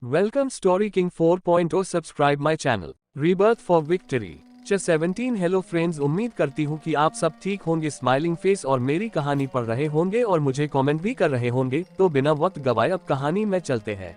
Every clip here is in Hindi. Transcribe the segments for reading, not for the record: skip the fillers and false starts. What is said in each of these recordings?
Welcome Story King 4.0 Subscribe my channel. Rebirth for Victory. 17 hello friends, उम्मीद करती हूँ कि आप सब ठीक होंगे, स्माइलिंग फेस और मेरी कहानी पढ़ रहे होंगे और मुझे कमेंट भी कर रहे होंगे। तो बिना वक्त गवाए अब कहानी में चलते हैं।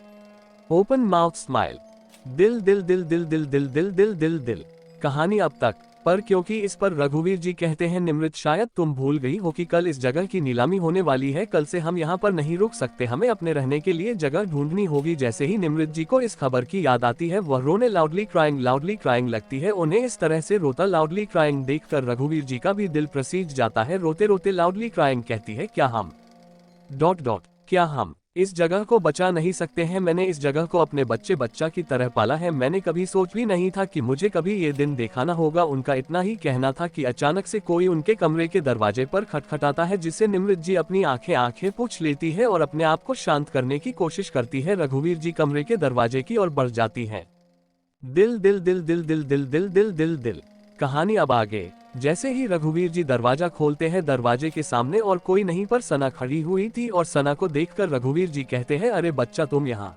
Open mouth smile. दिल दिल दिल दिल दिल दिल दिल दिल दिल दिल। कहानी अब तक पर क्योंकि इस पर रघुवीर जी कहते हैं, निमृत शायद तुम भूल गई हो कि कल इस जगह की नीलामी होने वाली है। कल से हम यहाँ पर नहीं रुक सकते, हमें अपने रहने के लिए जगह ढूंढनी होगी। जैसे ही निमृत जी को इस खबर की याद आती है, वह रोने लाउडली क्राइंग लगती है। उन्हें इस तरह से रोता लाउडली क्राइंग देखकर रघुवीर जी का भी दिल प्रसीज जाता है। रोते रोते लाउडली क्राइंग कहती है, क्या हम इस जगह को बचा नहीं सकते हैं? मैंने इस जगह को अपने बच्चा की तरह पाला है। मैंने कभी सोच भी नहीं था कि मुझे कभी ये दिन दिखाना होगा। उनका इतना ही कहना था कि अचानक से कोई उनके कमरे के दरवाजे पर खटखटाता है, जिससे निमृत जी अपनी आंखें पूछ लेती है और अपने आप को शांत करने की कोशिश करती है। रघुवीर जी कमरे के दरवाजे की ओर बढ़ जाती है। दिल दिल दिल दिल दिल दिल दिल दिल दिल दिल। कहानी अब आगे। जैसे ही रघुवीर जी दरवाजा खोलते हैं, दरवाजे के सामने और कोई नहीं पर सना खड़ी हुई थी और सना को देखकर रघुवीर जी कहते हैं, अरे बच्चा तुम यहाँ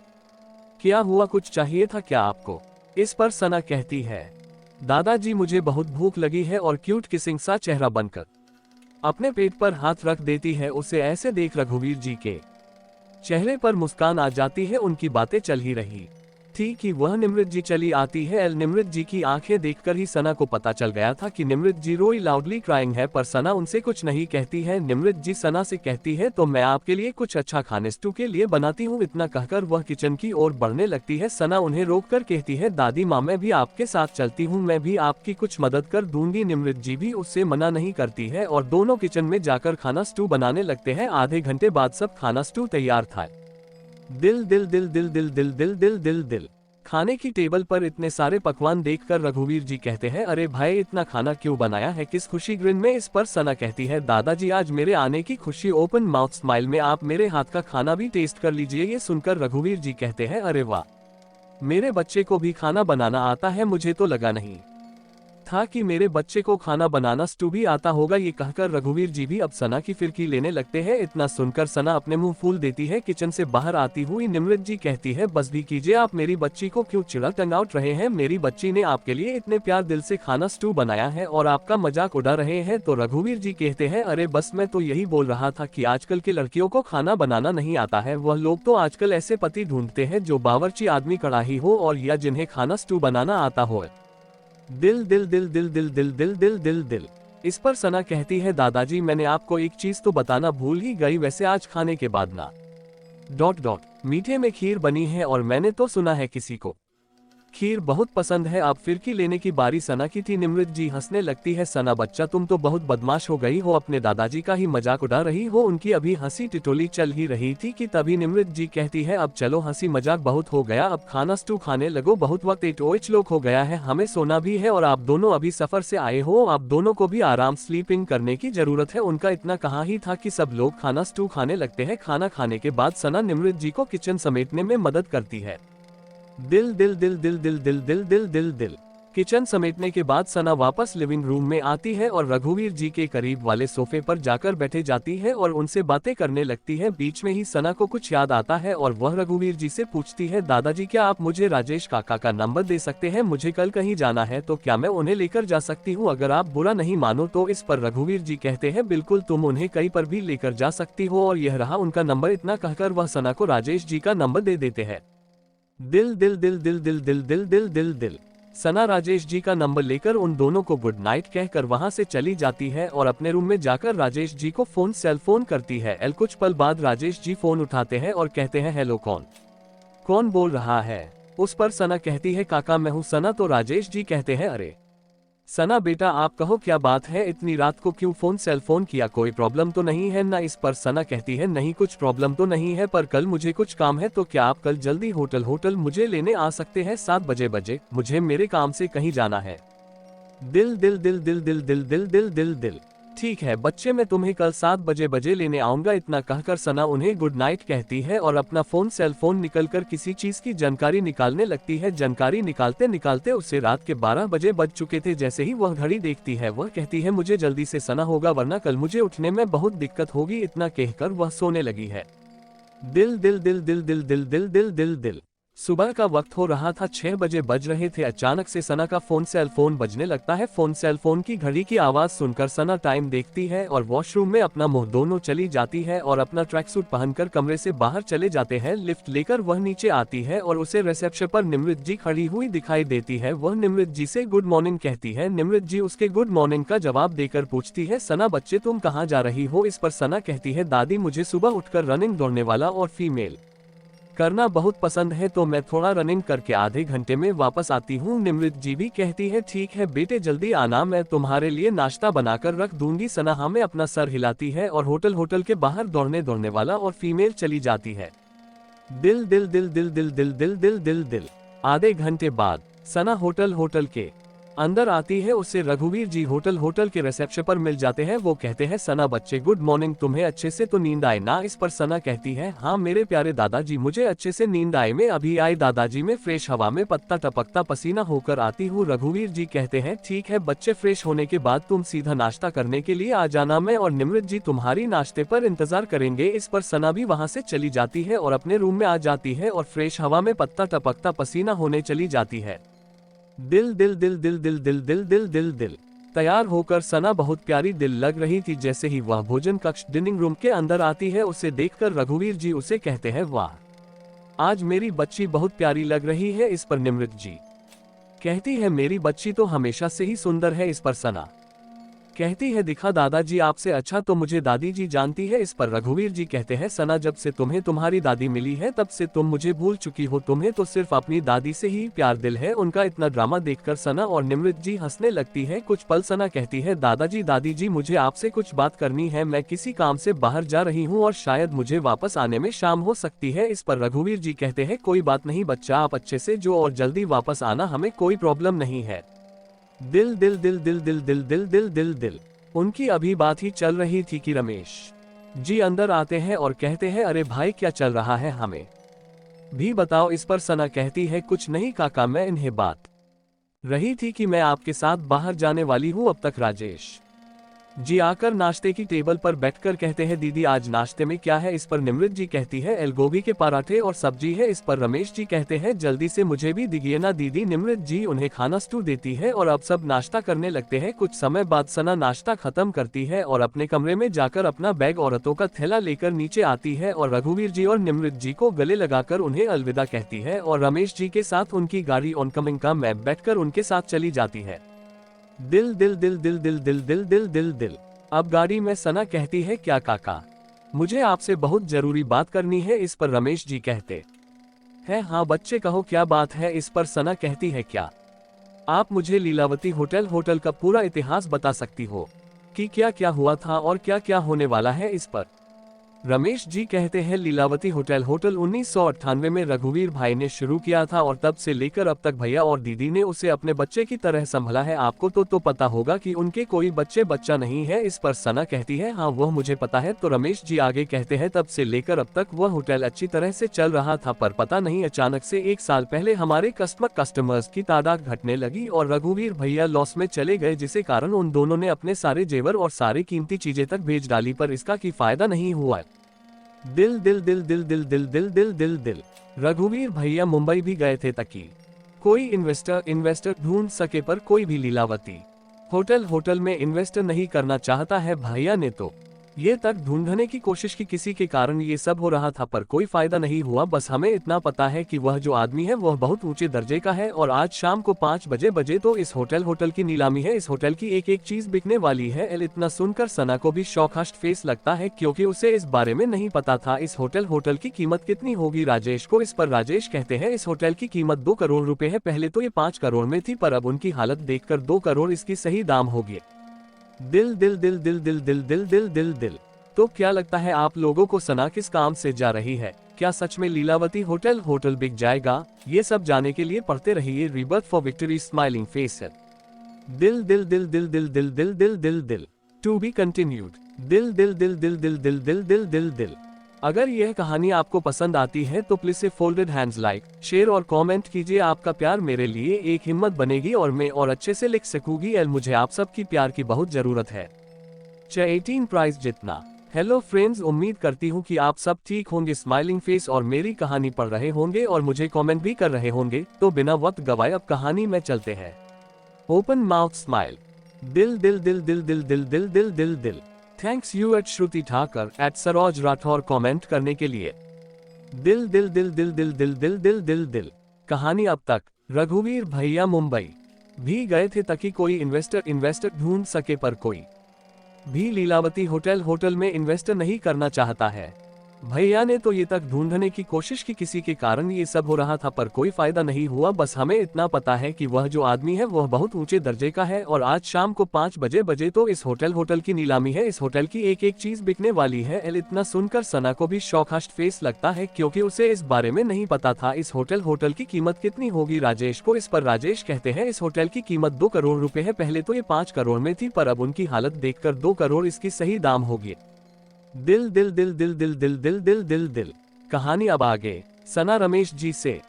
क्या हुआ? कुछ चाहिए था क्या आपको? इस पर सना कहती है, दादाजी मुझे बहुत भूख लगी है, और क्यूट किसिंग सा चेहरा बनकर अपने पेट पर हाथ रख देती है। उसे ऐसे देख रघुवीर जी के चेहरे पर मुस्कान आ जाती है। उनकी बातें चल ही रही थी कि वह निमृत जी चली आती है। निमृत जी की आंखें देखकर ही सना को पता चल गया था कि निमृत जी रोई लाउडली क्राइंग है, पर सना उनसे कुछ नहीं कहती है। निमृत जी सना से कहती है, तो मैं आपके लिए कुछ अच्छा खाने स्टू के लिए बनाती हूँ। इतना कहकर वह किचन की ओर बढ़ने लगती है। सना उन्हें रोककर कहती है, दादी माँ मैं भी आपके साथ चलती हूँ, मैं भी आपकी कुछ मदद कर दूंगी। निमृत जी भी उससे मना नहीं करती है और दोनों किचन में जाकर खाना स्टू बनाने लगते हैं। आधे घंटे बाद सब खाना स्टू तैयार था। दिल दिल दिल दिल दिल दिल दिल दिल दिल दिल। खाने की टेबल पर इतने सारे पकवान देखकर रघुवीर जी कहते हैं, अरे भाई इतना खाना क्यों बनाया है? किस खुशी ग्रिन में? इस पर सना कहती है, दादाजी आज मेरे आने की खुशी। ओपन माउथ स्माइल में आप मेरे हाथ का खाना भी टेस्ट कर लीजिए। ये सुनकर रघुवीर जी कहते हैं, अरे वाह, मेरे बच्चे को भी खाना बनाना आता है, मुझे तो लगा नहीं था कि मेरे बच्चे को खाना बनाना स्टू भी आता होगा। ये कहकर रघुवीर जी भी अब सना की फिरकी लेने लगते हैं। इतना सुनकर सना अपने मुंह फूल देती है। किचन से बाहर आती हुई निमृत जी कहती है, बस भी कीजिए, आप मेरी बच्ची को क्यों चिड़ा टंगाउट रहे हैं? मेरी बच्ची ने आपके लिए इतने प्यार दिल से खाना स्टू बनाया है और आपका मजाक उड़ा रहे हैं। तो रघुवीर जी कहते हैं, अरे बस मैं तो यही बोल रहा था कि आजकल के लड़कियों को खाना बनाना नहीं आता है। वह लोग तो आजकल ऐसे पति ढूंढते हैं जो बावर्ची आदमी कड़ाही हो और या जिन्हें खाना स्टू बनाना आता हो। दिल दिल दिल दिल दिल दिल दिल दिल दिल दिल। इस पर सना कहती है, दादाजी मैंने आपको एक चीज तो बताना भूल ही गई। वैसे आज खाने के बाद ना मीठे में खीर बनी है और मैंने तो सुना है किसी को खीर बहुत पसंद है। अब फिरकी लेने की बारी सना की थी। निमृत जी हंसने लगती है, सना बच्चा तुम तो बहुत बदमाश हो गई हो, अपने दादाजी का ही मजाक उड़ा रही हो। उनकी अभी हंसी टिटोली चल ही रही थी कि तभी निमृत जी कहती है, अब चलो हंसी मजाक बहुत हो गया, अब खाना स्टू खाने लगो। बहुत वक्त 8 हो गया है, हमें सोना भी है और आप दोनों अभी सफर से आए हो, आप दोनों को भी आराम स्लीपिंग करने की जरूरत है। उनका इतना कहा ही था कि सब लोग खाना स्टू खाने लगते हैं। खाना खाने के बाद सना निमृत जी को किचन समेटने में मदद करती है। दिल दिल दिल दिल दिल दिल दिल दिल दिल दिल। किचन समेटने के बाद सना वापस लिविंग रूम में आती है और रघुवीर जी के करीब वाले सोफे पर जाकर बैठे जाती है और उनसे बातें करने लगती है। बीच में ही सना को कुछ याद आता है और वह रघुवीर जी से पूछती है, दादाजी क्या आप मुझे राजेश काका का नंबर दे सकते हैं? मुझे कल कहीं जाना है, तो क्या मैं उन्हें लेकर जा सकती हूँ, अगर आप बुरा नहीं मानो तो? इस पर रघुवीर जी कहते हैं, बिल्कुल, तुम उन्हें कहीं पर भी लेकर जा सकती हो, और यह रहा उनका नंबर। इतना कहकर वह सना को राजेश जी का नंबर दे देते हैं। दिल दिल दिल दिल दिल दिल दिल दिल दिल दिल। सना राजेश जी का नंबर लेकर उन दोनों को गुड नाइट कहकर वहां से चली जाती है और अपने रूम में जाकर राजेश जी को सेल फोन करती है। कुछ पल बाद राजेश जी फोन उठाते हैं और कहते हैं, हेलो, कौन बोल रहा है? उस पर सना कहती है, काका मैं हूँ सना। तो राजेश जी कहते हैं, अरे सना बेटा आप कहो क्या बात है, इतनी रात को क्यों सेल फोन किया? कोई प्रॉब्लम तो नहीं है ना? इस पर सना कहती है, नहीं कुछ प्रॉब्लम तो नहीं है, पर कल मुझे कुछ काम है, तो क्या आप कल जल्दी होटल मुझे लेने आ सकते हैं? 7 बजे मुझे मेरे काम से कहीं जाना है। दिल दिल दिल दिल दिल दिल दिल दिल दिल दिल। ठीक है बच्चे, मैं तुम्हें कल 7 बजे लेने आऊंगा। इतना कहकर सना उन्हें गुड नाइट कहती है और अपना सेल फोन निकलकर किसी चीज की जानकारी निकालने लगती है। जानकारी निकालते निकालते उसे रात के 12 बजे बज चुके थे। जैसे ही वह घड़ी देखती है, वह कहती है, मुझे जल्दी से सोना होगा वरना कल मुझे उठने में बहुत दिक्कत होगी। इतना कहकर वह सोने लगी है। दिल दिल दिल दिल दिल दिल दिल दिल दिल दिल। सुबह का वक्त हो रहा था, 6 बजे बज रहे थे। अचानक से सना का सेल फोन बजने लगता है। सेल फोन की घड़ी की आवाज सुनकर सना टाइम देखती है और वॉशरूम में अपना मुंह दोनों चली जाती है और अपना ट्रैक सूट पहनकर कमरे से बाहर चले जाते हैं। लिफ्ट लेकर वह नीचे आती है और उसे रिसेप्शन पर निमृत जी खड़ी हुई दिखाई देती है। वह निमृत जी से गुड मॉर्निंग कहती है। निमृत जी उसके गुड मॉर्निंग का जवाब देकर पूछती है, सना बच्चे तुम कहाँ जा रही हो? इस पर सना कहती है, दादी मुझे सुबह उठकर रनिंग दौड़ने वाला और फीमेल करना बहुत पसंद है, तो मैं थोड़ा रनिंग करके आधे घंटे में वापस आती हूँ। निमृत जी भी कहती है, ठीक है बेटे जल्दी आना, मैं तुम्हारे लिए नाश्ता बनाकर रख दूंगी। सना हमें अपना सर हिलाती है और होटल के बाहर दौड़ने वाला और फीमेल चली जाती है। दिल दिल दिल दिल दिल दिल दिल दिल दिल दिल। आधे घंटे बाद सना होटल के अंदर आती है। उससे रघुवीर जी होटल के रिसेप्शन पर मिल जाते हैं। वो कहते हैं, सना बच्चे गुड मॉर्निंग, तुम्हें अच्छे से तो नींद आए ना? इस पर सना कहती है, हाँ मेरे प्यारे दादाजी मुझे अच्छे से नींद आए, मैं अभी आई दादाजी, में फ्रेश हवा में पत्ता टपकता पसीना होकर आती हूँ। रघुवीर जी कहते हैं, ठीक है बच्चे, फ्रेश होने के बाद तुम सीधा नाश्ता करने के लिए आ जाना, मैं और निमृत जी तुम्हारी नाश्ते पर इंतजार करेंगे। इस पर सना भी वहाँ से चली जाती है और अपने रूम में आ जाती है और फ्रेश हवा में पत्ता टपकता पसीना होने चली जाती है। दिल दिल दिल दिल दिल दिल दिल दिल दिल दिल। तैयार होकर सना बहुत प्यारी दिल लग रही थी। जैसे ही वह भोजन कक्ष डिनिंग रूम के अंदर आती है, उसे देखकर रघुवीर जी उसे कहते हैं, वाह आज मेरी बच्ची बहुत प्यारी लग रही है। इस पर निमृत जी कहती है, मेरी बच्ची तो हमेशा से ही सुंदर है। इस पर सना कहती है, दिखा दादाजी आपसे अच्छा तो मुझे दादी जी जानती है। इस पर रघुवीर जी कहते हैं, सना जब से तुम्हें तुम्हारी दादी मिली है तब से तुम मुझे भूल चुकी हो, तुम्हें तो सिर्फ अपनी दादी से ही प्यार दिल है। उनका इतना ड्रामा देखकर सना और निमृत जी हंसने लगती है। कुछ पल सना कहती है, दादी जी मुझे आपसे कुछ बात करनी है, मैं किसी काम से बाहर जा रही हूँ और शायद मुझे वापस आने में शाम हो सकती है। इस पर रघुवीर जी कहते हैं, कोई बात नहीं बच्चा, आप अच्छे से जो और जल्दी वापस आना, हमें कोई प्रॉब्लम नहीं है। दिल दिल दिल दिल दिल दिल दिल दिल दिल दिल। उनकी अभी बात ही चल रही थी कि रमेश जी अंदर आते हैं और कहते हैं, अरे भाई क्या चल रहा है, हमें भी बताओ। इस पर सना कहती है, कुछ नहीं काका, मैं इन्हें बात रही थी कि मैं आपके साथ बाहर जाने वाली हूँ। अब तक राजेश जी आकर नाश्ते की टेबल पर बैठकर कहते हैं, दीदी आज नाश्ते में क्या है? इस पर निमृत जी कहती है, गोभी के पराठे और सब्जी है। इस पर रमेश जी कहते हैं, जल्दी से मुझे भी दीजिए ना दीदी। निमृत जी उन्हें खाना स्टू देती है और अब सब नाश्ता करने लगते हैं। कुछ समय बाद सना नाश्ता खत्म करती है और अपने कमरे में जाकर अपना बैग औरतों का थैला लेकर नीचे आती है और रघुवीर जी और निमृत जी को गले लगाकर उन्हें अलविदा कहती है और रमेश जी के साथ उनकी गाड़ी ऑनकमिंग का मैप बैठकर उनके साथ चली जाती है। दिल दिल दिल दिल दिल दिल दिल दिल दिल दिल। अब गाड़ी में सना कहती है, क्या काका, मुझे आपसे बहुत जरूरी बात करनी है। इस पर रमेश जी कहते हैं, हाँ बच्चे कहो क्या बात है? इस पर सना कहती है, क्या आप मुझे लीलावती होटल का पूरा इतिहास बता सकती हो कि क्या क्या हुआ था और क्या क्या होने वाला है? इस पर रमेश जी कहते हैं, लीलावती होटल 1998 में रघुवीर भाई ने शुरू किया था और तब से लेकर अब तक भैया और दीदी ने उसे अपने बच्चे की तरह संभाला है। आपको तो पता होगा कि उनके कोई बच्चा नहीं है। इस पर सना कहती है, हाँ वह मुझे पता है। तो रमेश जी आगे कहते हैं, तब से लेकर अब तक वह होटल अच्छी तरह से चल रहा था, पर पता नहीं अचानक से 1 साल पहले हमारे कस्टमर्स की तादाद घटने लगी और रघुवीर भैया लॉस में चले गए, जिसके कारण उन दोनों ने अपने सारे जेवर और सारी कीमती चीजें तक बेच डाली, पर इसका की फायदा नहीं हुआ। दिल दिल दिल दिल दिल दिल दिल दिल दिल दिल। रघुवीर भैया मुंबई भी गए थे ताकि कोई इन्वेस्टर ढूंढ सके, पर कोई भी लीलावती होटल में इन्वेस्टर नहीं करना चाहता है। भैया ने तो ये तक ढूंढने की कोशिश की, किसी के कारण ये सब हो रहा था, पर कोई फायदा नहीं हुआ। बस हमें इतना पता है कि वह जो आदमी है वह बहुत ऊंचे दर्जे का है और आज शाम को 5 बजे तो इस होटल की नीलामी है। इस होटल की एक एक चीज बिकने वाली है। इतना सुनकर सना को भी शॉकहस्ट फेस लगता है, क्योंकि उसे इस बारे में नहीं पता था। इस होटल की कीमत कितनी होगी राजेश को? इस पर राजेश कहते हैं, इस होटल की कीमत 2 करोड़ रुपए है। पहले तो ये 5 करोड़ में थी, पर अब उनकी हालत देखकर 2 करोड़ इसकी सही दाम होगी। दिल दिल दिल दिल दिल दिल दिल दिल दिल दिल। तो क्या लगता है आप लोगों को, सना किस काम से जा रही है? क्या सच में लीलावती होटल बिक जाएगा? ये सब जाने के लिए पढ़ते रहिए rebirth for victory smiling face. दिल दिल दिल दिल दिल दिल दिल दिल दिल दिल। To be continued. दिल दिल दिल दिल दिल दिल दिल दिल दिल दिल। अगर यह कहानी आपको पसंद आती है तो प्लीज से फोल्डेड हैंड्स लाइक, शेयर और कमेंट कीजिए। आपका प्यार मेरे लिए एक हिम्मत बनेगी और मैं और अच्छे से लिख सकूंगी। मुझे आप सबकी प्यार की बहुत जरूरत है। 18 प्राइज जितना हेलो फ्रेंड्स, उम्मीद करती हूँ कि आप सब ठीक होंगे, स्माइलिंग फेस और मेरी कहानी पढ़ रहे होंगे और मुझे कमेंट भी कर रहे होंगे। तो बिना वक्त गवाए अब कहानी में चलते हैं। Open mouth smile. दिल दिल दिल दिल दिल दिल दिल दिल दिल दिल। Thanks you at Shruti Thakar at Saroj Rathore comment करने के लिए। दिल दिल दिल दिल दिल दिल दिल दिल दिल दिल। कहानी अब तक। रघुवीर भैया मुंबई भी गए थे ताकि कोई इन्वेस्टर ढूंढ सके, पर कोई भी लीलावती होटल में इन्वेस्टर नहीं करना चाहता है। भैया ने तो ये तक ढूंढने की कोशिश की, किसी के कारण ये सब हो रहा था, पर कोई फायदा नहीं हुआ। बस हमें इतना पता है कि वह जो आदमी है वह बहुत ऊंचे दर्जे का है और आज शाम को 5 बजे तो इस होटल की नीलामी है। इस होटल की एक एक चीज बिकने वाली है। इतना सुनकर सना को भी शॉकहास्ट फेस लगता है, क्योंकि उसे इस बारे में नहीं पता था इस होटल की कीमत कितनी होगी। राजेश को इस पर राजेश कहते हैं इस होटल की कीमत 2 करोड़ रुपए है। पहले तो ये 5 करोड़ में थी, पर अब उनकी हालत देखकर 2 करोड़ इसकी सही दाम होगी। दिल दिल दिल दिल दिल दिल दिल दिल दिल दिल। कहानी अब आगे। सना रमेश जी से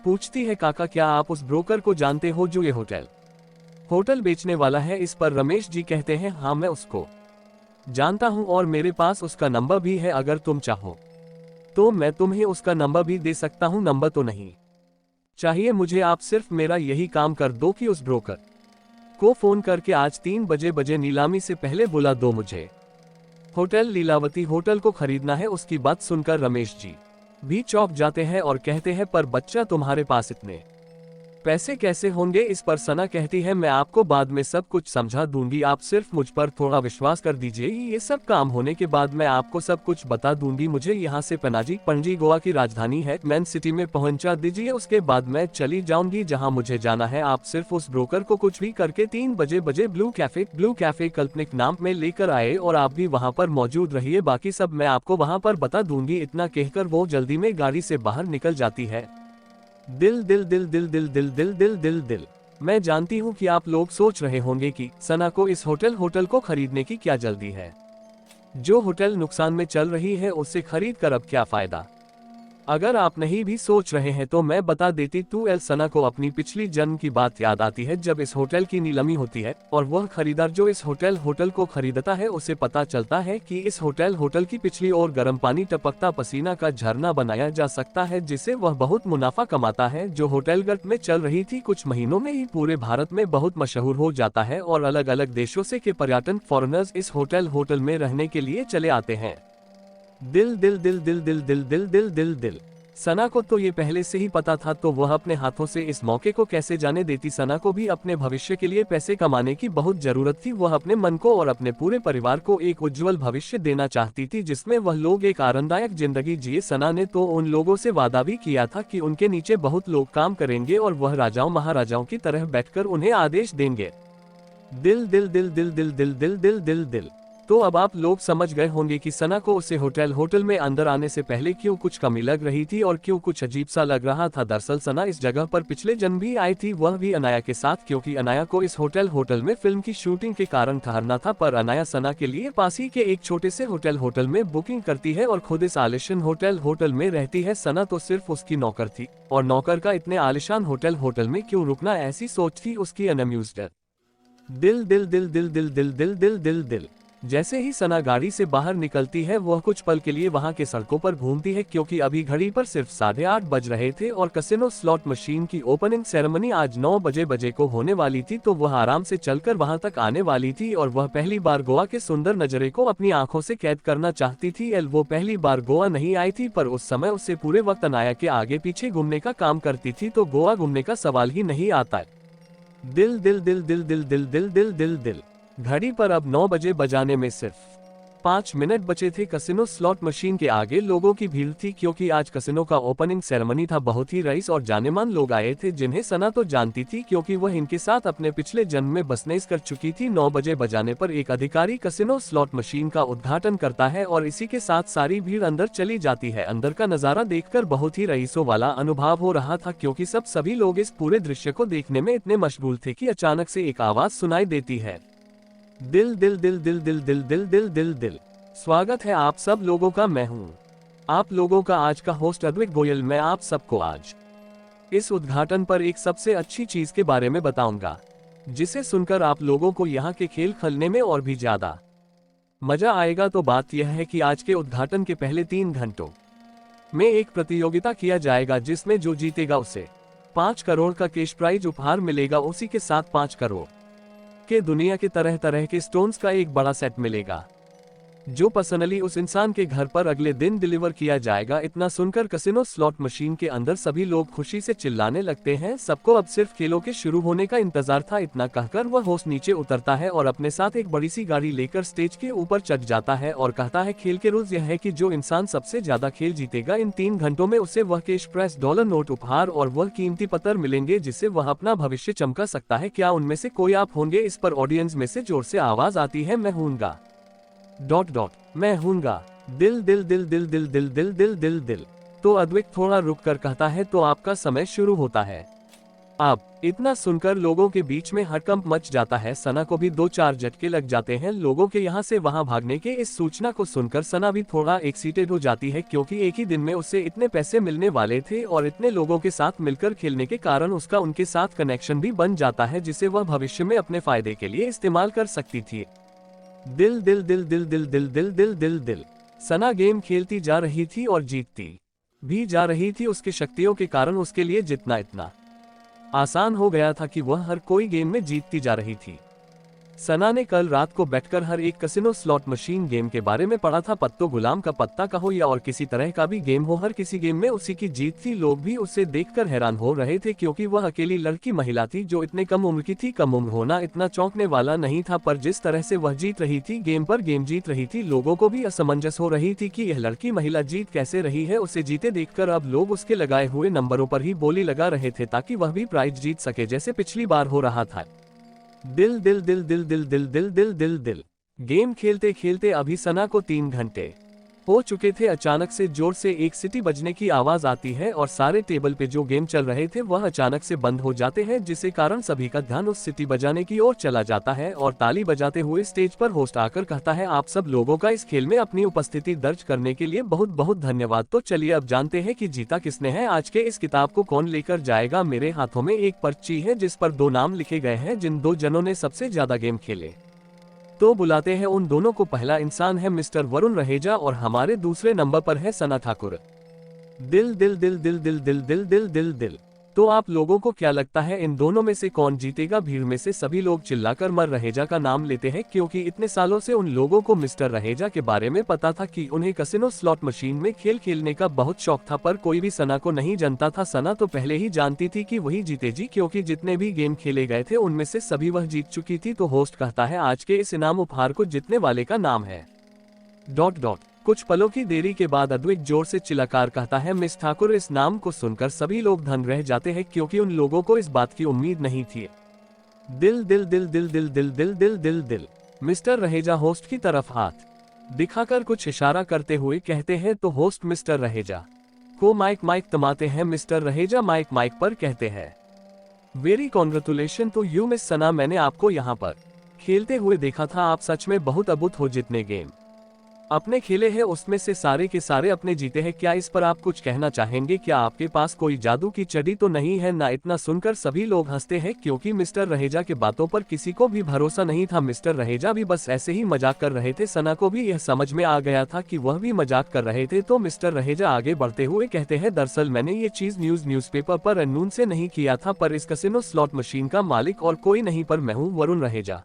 पूछती है, काका क्या आप उस ब्रोकर को जानते हो जो ये होटल बेचने वाला है? इस पर रमेश जी कहते हैं, हाँ मैं उसको जानता हूँ और मेरे पास उसका नंबर भी है। अगर तुम चाहो तो मैं तुम्हें उसका नंबर भी दे सकता हूँ। नंबर तो नहीं चाहिए मुझे, आप सिर्फ मेरा यही काम कर दो कि उस ब्रोकर को फोन करके आज 3 बजे नीलामी से पहले बुला दो। मुझे होटल लीलावती होटल को खरीदना है। उसकी बात सुनकर रमेश जी भी चौंक जाते हैं और कहते हैं, पर बच्चा तुम्हारे पास इतने पैसे कैसे होंगे? इस पर सना कहती है, मैं आपको बाद में सब कुछ समझा दूंगी, आप सिर्फ मुझ पर थोड़ा विश्वास कर दीजिए। ये सब काम होने के बाद मैं आपको सब कुछ बता दूंगी। मुझे यहाँ से पणजी गोवा की राजधानी है, मैन सिटी में पहुंचा दीजिए, उसके बाद मैं चली जाऊंगी जहाँ मुझे जाना है। आप सिर्फ उस ब्रोकर को कुछ भी करके 3 बजे ब्लू कैफे कल्पनिक नाम में लेकर आए और आप भी वहाँ पर मौजूद रहिए, बाकी सब मैं आपको वहाँ पर बता दूंगी। इतना कहकर वो जल्दी में गाड़ी से बाहर निकल जाती है। दिल दिल दिल दिल दिल दिल दिल दिल दिल दिल। मैं जानती हूँ कि आप लोग सोच रहे होंगे कि सना को इस होटल को खरीदने की क्या जल्दी है। जो होटल नुकसान में चल रही है उससे खरीद कर अब क्या फायदा। अगर आप नहीं भी सोच रहे हैं तो मैं बता देती तू सना को अपनी पिछली जन्म की बात याद आती है, जब इस होटल की नीलामी होती है और वह खरीदार जो इस होटल को खरीदता है उसे पता चलता है कि इस होटल की पिछली ओर गर्म पानी टपकता पसीना का झरना बनाया जा सकता है, जिससे वह बहुत मुनाफा कमाता है। जो होटल गट में चल रही थी कुछ महीनों में ही पूरे भारत में बहुत मशहूर हो जाता है और अलग अलग देशों से के पर्यटन फॉरेनर्स इस होटल में रहने के लिए चले आते हैं। दिल दिल दिल दिल दिल दिल दिल दिल दिल दिल। सना को तो ये पहले से ही पता था, तो वह अपने हाथों से इस मौके को कैसे जाने देती। सना को भी अपने भविष्य के लिए पैसे कमाने की बहुत जरूरत थी। वह अपने मन को और अपने पूरे परिवार को एक उज्जवल भविष्य देना चाहती थी, जिसमें वह लोग एक आरामदायक जिंदगी जिए। सना ने तो उन लोगों से वादा भी किया था कि उनके नीचे बहुत लोग काम करेंगे और वह राजाओं महाराजाओं की तरह बैठकर उन्हें आदेश देंगे। दिल दिल दिल दिल दिल दिल दिल दिल दिल दिल। तो अब आप लोग समझ गए होंगे कि सना को उसे होटल में अंदर आने से पहले क्यों कुछ कमी लग रही थी और क्यों कुछ अजीब सा लग रहा था। दरअसल सना इस जगह पर पिछले जन्म भी आई थी, वह भी अनाया के साथ, क्योंकि अनाया को इस होटल में फिल्म की शूटिंग के कारण ठहरना था। पर अनाया सना के लिए पास ही के एक छोटे से होटल में बुकिंग करती है और खुद इस आलिशान होटल में रहती है। सना तो सिर्फ उसकी नौकर थी और नौकर का इतने आलिशान होटल में क्यों रुकना, ऐसी सोच थी उसकी अनअम्यूज्ड। दिल दिल दिल दिल दिल दिल दिल दिल दिल दिल। जैसे ही सना गाड़ी से बाहर निकलती है वह कुछ पल के लिए वहां के सड़कों पर घूमती है, क्योंकि अभी घड़ी पर सिर्फ 8:30 बज रहे थे और कैसीनो स्लॉट मशीन की ओपनिंग सेरेमनी आज 9 बजे को होने वाली थी। तो वह आराम से चलकर वहां तक आने वाली थी और वह पहली बार गोवा के सुंदर नज़ारे को अपनी आंखों से कैद करना चाहती थी। वो पहली बार गोवा नहीं आई थी, पर उस समय उससे पूरे वक्त अनाया के आगे पीछे घूमने का काम करती थी, तो गोवा घूमने का सवाल ही नहीं आता। दिल दिल दिल दिल दिल दिल दिल दिल दिल दिल। घड़ी पर अब 9 बजे बजाने में सिर्फ 5 मिनट बचे थे। कैसीनो स्लॉट मशीन के आगे लोगों की भीड़ थी, क्योंकि आज कैसीनो का ओपनिंग सेरेमनी था। बहुत ही रईस और जानेमान लोग आए थे, जिन्हें सना तो जानती थी, क्योंकि वह इनके साथ अपने पिछले जन्म में बसनेस कर चुकी थी। 9 बजे बजाने पर एक अधिकारी कैसीनो स्लॉट मशीन का उद्घाटन करता है और इसी के साथ सारी भीड़ अंदर चली जाती है। अंदर का नजारा देखकर बहुत ही रईसों वाला अनुभव हो रहा था, क्योंकि सभी लोग इस पूरे दृश्य को देखने में इतने मशगूल थे कि अचानक से एक आवाज सुनाई देती है। दिल दिल दिल दिल दिल दिल दिल दिल दिल दिल। स्वागत है आप सब लोगों का, मैं हूँ आप लोगों का आज का होस्ट अद्विक गोयल। मैं आप सबको आज इस उद्घाटन पर एक सबसे अच्छी चीज के बारे में बताऊंगा, जिसे सुनकर आप लोगों को यहाँ के खेल खेलने में और भी ज्यादा मजा आएगा। तो बात यह है कि आज के उद्घाटन के पहले 3 घंटों में एक प्रतियोगिता किया जाएगा जिसमें जो जीतेगा उसे 5 करोड़ का कैश प्राइज उपहार मिलेगा। उसी के साथ 5 करोड़ के दुनिया के तरह तरह के स्टोन्स का एक बड़ा सेट मिलेगा जो पर्सनली उस इंसान के घर पर अगले दिन डिलीवर किया जाएगा। इतना सुनकर कैसीनो स्लॉट मशीन के अंदर सभी लोग खुशी से चिल्लाने लगते हैं। सबको अब सिर्फ खेलों के शुरू होने का इंतजार था। इतना कहकर वह होस्ट नीचे उतरता है और अपने साथ एक बड़ी सी गाड़ी लेकर स्टेज के ऊपर चढ़ जाता है और कहता है खेल के रूल्स यह है कि जो इंसान सबसे ज्यादा खेल जीतेगा इन 3 घंटों में उसे वह कैश प्राइज डॉलर नोट उपहार और वह कीमती पत्थर मिलेंगे जिससे वह अपना भविष्य चमका सकता है। क्या उनमें से कोई आप होंगे? इस पर ऑडियंस में से जोर से आवाज आती है, मैं हूँगा मैं हूँगा दिल दिल दिल दिल दिल दिल दिल दिल दिल दिल। तो अद्विक थोड़ा रुक कर कहता है तो आपका समय शुरू होता है अब। इतना सुनकर लोगों के बीच में हड़कंप मच जाता है। सना को भी 2-4 झटके लग जाते हैं लोगों के यहाँ से वहाँ भागने के। इस सूचना को सुनकर सना भी थोड़ा एक्साइटेड हो जाती है क्योंकि एक ही दिन में उसे इतने पैसे मिलने वाले थे और इतने लोगों के साथ मिलकर खेलने के कारण उसका उनके साथ कनेक्शन भी बन जाता है जिसे वह भविष्य में अपने फायदे के लिए इस्तेमाल कर सकती थी। दिल दिल दिल दिल दिल दिल दिल दिल दिल दिल। सना गेम खेलती जा रही थी और जीतती भी जा रही थी। उसकी शक्तियों के कारण उसके लिए जितना इतना आसान हो गया था कि वह हर कोई गेम में जीतती जा रही थी। सना ने कल रात को बैठकर हर एक कैसीनो स्लॉट मशीन गेम के बारे में पढ़ा था। पत्तो गुलाम का पत्ता का हो या और किसी तरह का भी गेम हो, हर किसी गेम में उसी की जीत थी। लोग भी उसे देखकर हैरान हो रहे थे क्योंकि वह अकेली लड़की महिला थी जो इतने कम उम्र की थी। कम उम्र होना इतना चौंकने वाला नहीं था पर जिस तरह से वह जीत रही थी, गेम पर गेम जीत रही थी, लोगों को भी असमंजस हो रही थी कि यह लड़की महिला जीत कैसे रही है। उसे जीते देखकर अब लोग उसके लगाए हुए नंबरों पर ही बोली लगा रहे थे ताकि वह भी प्राइज जीत सके जैसे पिछली बार हो रहा था। दिल दिल दिल दिल दिल दिल दिल दिल दिल दिल। गेम खेलते खेलते अभी सना को 3 घंटे हो चुके थे। अचानक से जोर से एक सीटी बजने की आवाज आती है और सारे टेबल पे जो गेम चल रहे थे वह अचानक से बंद हो जाते हैं जिससे कारण सभी का ध्यान उस सीटी बजाने की ओर चला जाता है और ताली बजाते हुए स्टेज पर होस्ट आकर कहता है आप सब लोगों का इस खेल में अपनी उपस्थिति दर्ज करने के लिए बहुत बहुत धन्यवाद। तो चलिए अब जानते हैं कि जीता किसने है। आज के इस किताब को कौन लेकर जाएगा। मेरे हाथों में एक पर्ची है जिस पर 2 नाम लिखे गए हैं जिन 2 जनों ने सबसे ज्यादा गेम खेले। तो बुलाते हैं उन दोनों को। पहला इंसान है मिस्टर वरुण रहेजा और हमारे दूसरे नंबर पर है सना ठाकुर। दिल दिल दिल दिल दिल दिल दिल दिल दिल दिल। तो आप लोगों को क्या लगता है इन दोनों में से कौन जीतेगा? भीड़ में से सभी लोग चिल्लाकर मर रहेजा का नाम लेते हैं क्योंकि इतने सालों से उन लोगों को मिस्टर रहेजा के बारे में पता था कि उन्हें कैसीनो स्लॉट मशीन में खेल खेलने का बहुत शौक था पर कोई भी सना को नहीं जानता था। सना तो पहले ही जानती थी कि वही जीतेगी क्योंकि जितने भी गेम खेले गए थे उनमें से सभी वह जीत चुकी थी। तो होस्ट कहता है आज के इस इनाम उपहार को जीतने वाले का नाम है ... कुछ पलों की देरी के बाद अद्विक जोर से चिल्लाकर कहता है मिस ठाकुर। इस नाम को सुनकर सभी लोग दंग रह जाते हैं क्योंकि उन लोगों को इस बात की उम्मीद नहीं थी। दिल दिल दिल दिल दिल दिल दिल दिल दिल दिल। मिस्टर रहेजा होस्ट की तरफ हाथ दिखाकर कुछ इशारा करते हुए कहते हैं तो होस्ट मिस्टर रहेजा को माइक थमाते हैं। मिस्टर रहेजा माइक पर कहते हैं very congratulation to you miss Sana. मैंने आपको यहाँ पर खेलते हुए देखा था। आप सच में बहुत अद्भुत हो। जितने गेम अपने खेले हैं उसमें से सारे के सारे अपने जीते हैं। क्या इस पर आप कुछ कहना चाहेंगे? क्या आपके पास कोई जादू की चड्डी तो नहीं है ना? इतना सुनकर सभी लोग हंसते हैं क्योंकि मिस्टर रहेजा के बातों पर किसी को भी भरोसा नहीं था। मिस्टर रहेजा भी बस ऐसे ही मजाक कर रहे थे। सना को भी यह समझ में आ गया था कि वह भी मजाक कर रहे थे। तो मिस्टर रहेजा आगे बढ़ते हुए कहते हैं दरअसल मैंने ये चीज न्यूज़पेपर पर अनून से नहीं किया था पर इस कैसीनो स्लॉट मशीन का मालिक और कोई नहीं पर मैं हूँ वरुण रहेजा।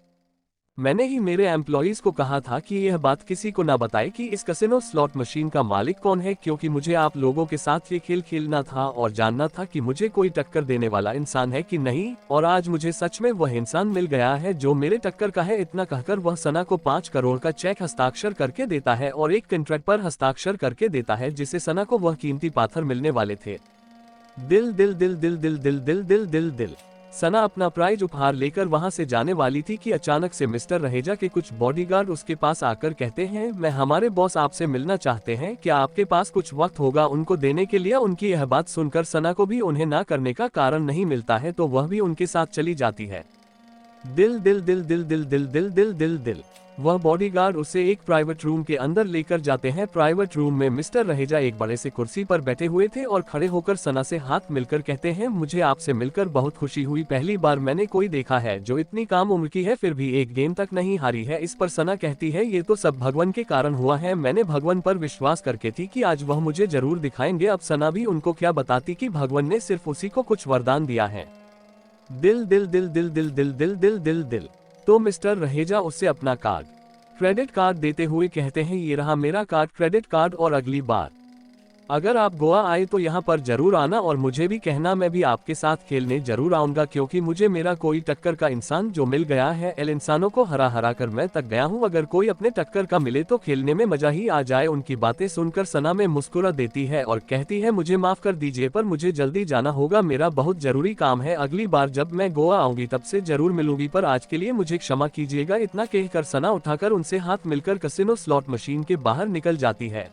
मैंने ही मेरे एम्प्लॉइज को कहा था कि यह बात किसी को ना बताए कि इस कैसीनो स्लॉट मशीन का मालिक कौन है क्योंकि मुझे आप लोगों के साथ ये खेल खेलना था और जानना था कि मुझे कोई टक्कर देने वाला इंसान है कि नहीं। और आज मुझे सच में वह इंसान मिल गया है जो मेरे टक्कर का है। इतना कहकर वह सना को 5 करोड़ का चेक हस्ताक्षर करके देता है और एक कॉन्ट्रैक्ट पर हस्ताक्षर करके देता है जिससे सना को वह कीमती पाथर मिलने वाले थे। दिल दिल दिल दिल दिल दिल दिल दिल दिल दिल। सना अपना प्राइज उपहार लेकर वहां से जाने वाली थी कि अचानक से मिस्टर रहेजा के कुछ बॉडीगार्ड उसके पास आकर कहते हैं मैं हमारे बॉस आपसे मिलना चाहते हैं, क्या आपके पास कुछ वक्त होगा उनको देने के लिए? उनकी यह बात सुनकर सना को भी उन्हें ना करने का कारण नहीं मिलता है तो वह भी उनके साथ चली जाती है। दिल दिल दिल दिल दिल दिल दिल दिल दिल दिल। वह बॉडीगार्ड उसे एक प्राइवेट रूम के अंदर लेकर जाते हैं। प्राइवेट रूम में मिस्टर रहेजा एक बड़े से कुर्सी पर बैठे हुए थे और खड़े होकर सना से हाथ मिलकर कहते हैं, मुझे आपसे मिलकर बहुत खुशी हुई। पहली बार मैंने कोई देखा है जो इतनी कम उम्र की है फिर भी एक गेम तक नहीं हारी है। इस पर सना कहती है, ये तो सब भगवान के कारण हुआ है। मैंने भगवान पर विश्वास करके थी कि आज वह मुझे जरूर दिखाएंगे। अब सना भी उनको क्या बताती कि भगवान ने सिर्फ उसी को कुछ वरदान दिया है। दिल दिल दिल दिल दिल दिल दिल दिल दिल दिल। तो मिस्टर रहेजा उससे अपना क्रेडिट कार्ड देते हुए कहते हैं, ये रहा मेरा क्रेडिट कार्ड और अगली बार अगर आप गोवा आए तो यहाँ पर जरूर आना और मुझे भी कहना, मैं भी आपके साथ खेलने जरूर आऊंगा क्योंकि मुझे मेरा कोई टक्कर का इंसान जो मिल गया है। इंसानों को हरा हरा कर मैं तक गया हूँ, अगर कोई अपने टक्कर का मिले तो खेलने में मजा ही आ जाए। उनकी बातें सुनकर सना में मुस्कुरा देती है और कहती है, मुझे माफ कर दीजिए पर मुझे जल्दी जाना होगा, मेरा बहुत जरूरी काम है। अगली बार जब मैं गोवा आऊंगी तब से जरूर मिलूंगी, पर आज के लिए मुझे क्षमा कीजिएगा। इतना कहकर सना उठाकर उनसे हाथ मिलकर कसिनो स्लॉट मशीन के बाहर निकल जाती है।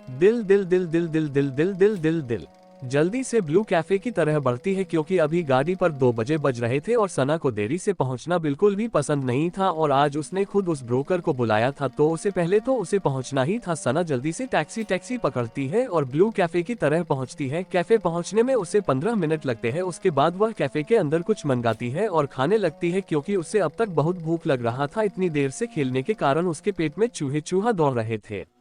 दिल दिल दिल दिल दिल दिल दिल दिल दिल दिल जल्दी से ब्लू कैफे की तरह बढ़ती है क्योंकि अभी गाड़ी पर 2 बजे बज रहे थे और सना को देरी से पहुंचना बिल्कुल भी पसंद नहीं था और आज उसने खुद उस ब्रोकर को बुलाया था तो उसे पहले तो उसे पहुंचना ही था। सना जल्दी से टैक्सी पकड़ती है और ब्लू कैफे की तरह पहुंचती है। कैफे पहुंचने में उसे 15 मिनट लगते हैं। उसके बाद वह कैफे के अंदर कुछ मंगाती है और खाने लगती है क्योंकि उसे अब तक बहुत भूख लग रहा था। इतनी देर से खेलने के कारण उसके पेट में चूहा दौड़ रहे थे।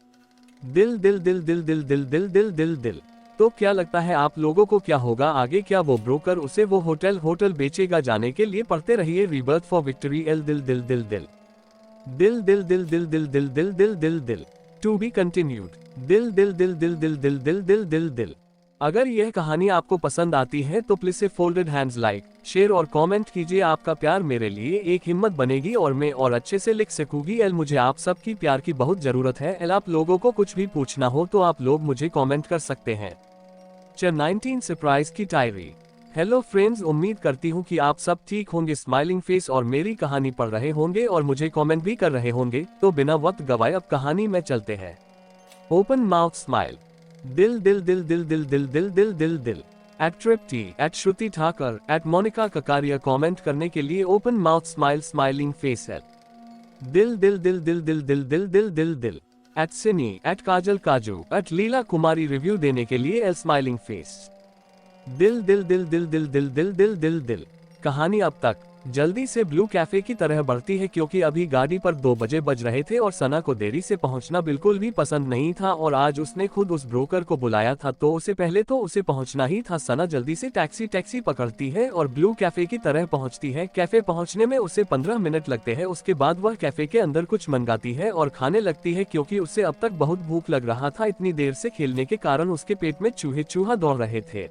दिल दिल दिल दिल दिल दिल दिल दिल दिल दिल। तो क्या लगता है आप लोगों को क्या होगा आगे? क्या वो ब्रोकर उसे वो होटल बेचेगा? जाने के लिए पढ़ते रहिए रीबर्थ फॉर विक्ट्री एल दिल दिल दिल दिल दिल दिल दिल दिल दिल दिल दिल दिल दिल दिल टू बी कंटिन्यूड। दिल दिल दिल दिल दिल दिल दिल दिल दिल दिल। अगर यह कहानी आपको पसंद आती है तो प्लीज से फोल्डेड हैंड्स लाइक शेयर और कमेंट कीजिए। आपका प्यार मेरे लिए एक हिम्मत बनेगी और मैं और अच्छे से लिख सकूंगी। मुझे आप सबकी प्यार की बहुत जरूरत है। आप लोगों को कुछ भी पूछना हो तो आप लोग मुझे कमेंट कर सकते हैं। 19 सरप्राइज की डायरी। हेलो फ्रेंड्स, उम्मीद करती हूँ कि आप सब ठीक होंगे, स्माइलिंग फेस और मेरी कहानी पढ़ रहे होंगे और मुझे कमेंट भी कर रहे होंगे। तो बिना वक्त गवाए अब कहानी में चलते हैं। Open mouth smile. दिल दिल दिल दिल दिल दिल दिल दिल दिल दिल। Eight Tripti, eight Shruti Thakar, eight Monika ककारिया comment करने के लिए open mouth smile smiling face है। दिल दिल दिल दिल दिल दिल दिल दिल दिल दिल। एट सिनी, एट काजल काजू, एट लीला कुमारी रिव्यू देने के लिए एल स्माइलिंग फेस। दिल दिल दिल दिल दिल दिल दिल दिल दिल दिल। कहानी अब तक जल्दी से ब्लू कैफे की तरह बढ़ती है क्योंकि अभी गाड़ी पर 2 बजे बज रहे थे और सना को देरी से पहुंचना बिल्कुल भी पसंद नहीं था और आज उसने खुद उस ब्रोकर को बुलाया था तो उसे पहले तो उसे पहुंचना ही था। सना जल्दी से टैक्सी पकड़ती है और ब्लू कैफे की तरह पहुंचती है। कैफे पहुंचने में उसे 15 मिनट लगते हैं। उसके बाद वह कैफे के अंदर कुछ मंगाती है और खाने लगती है क्योंकि उसे अब तक बहुत भूख लग रहा था। इतनी देर से खेलने के कारण उसके पेट में चूहा दौड़ रहे थे।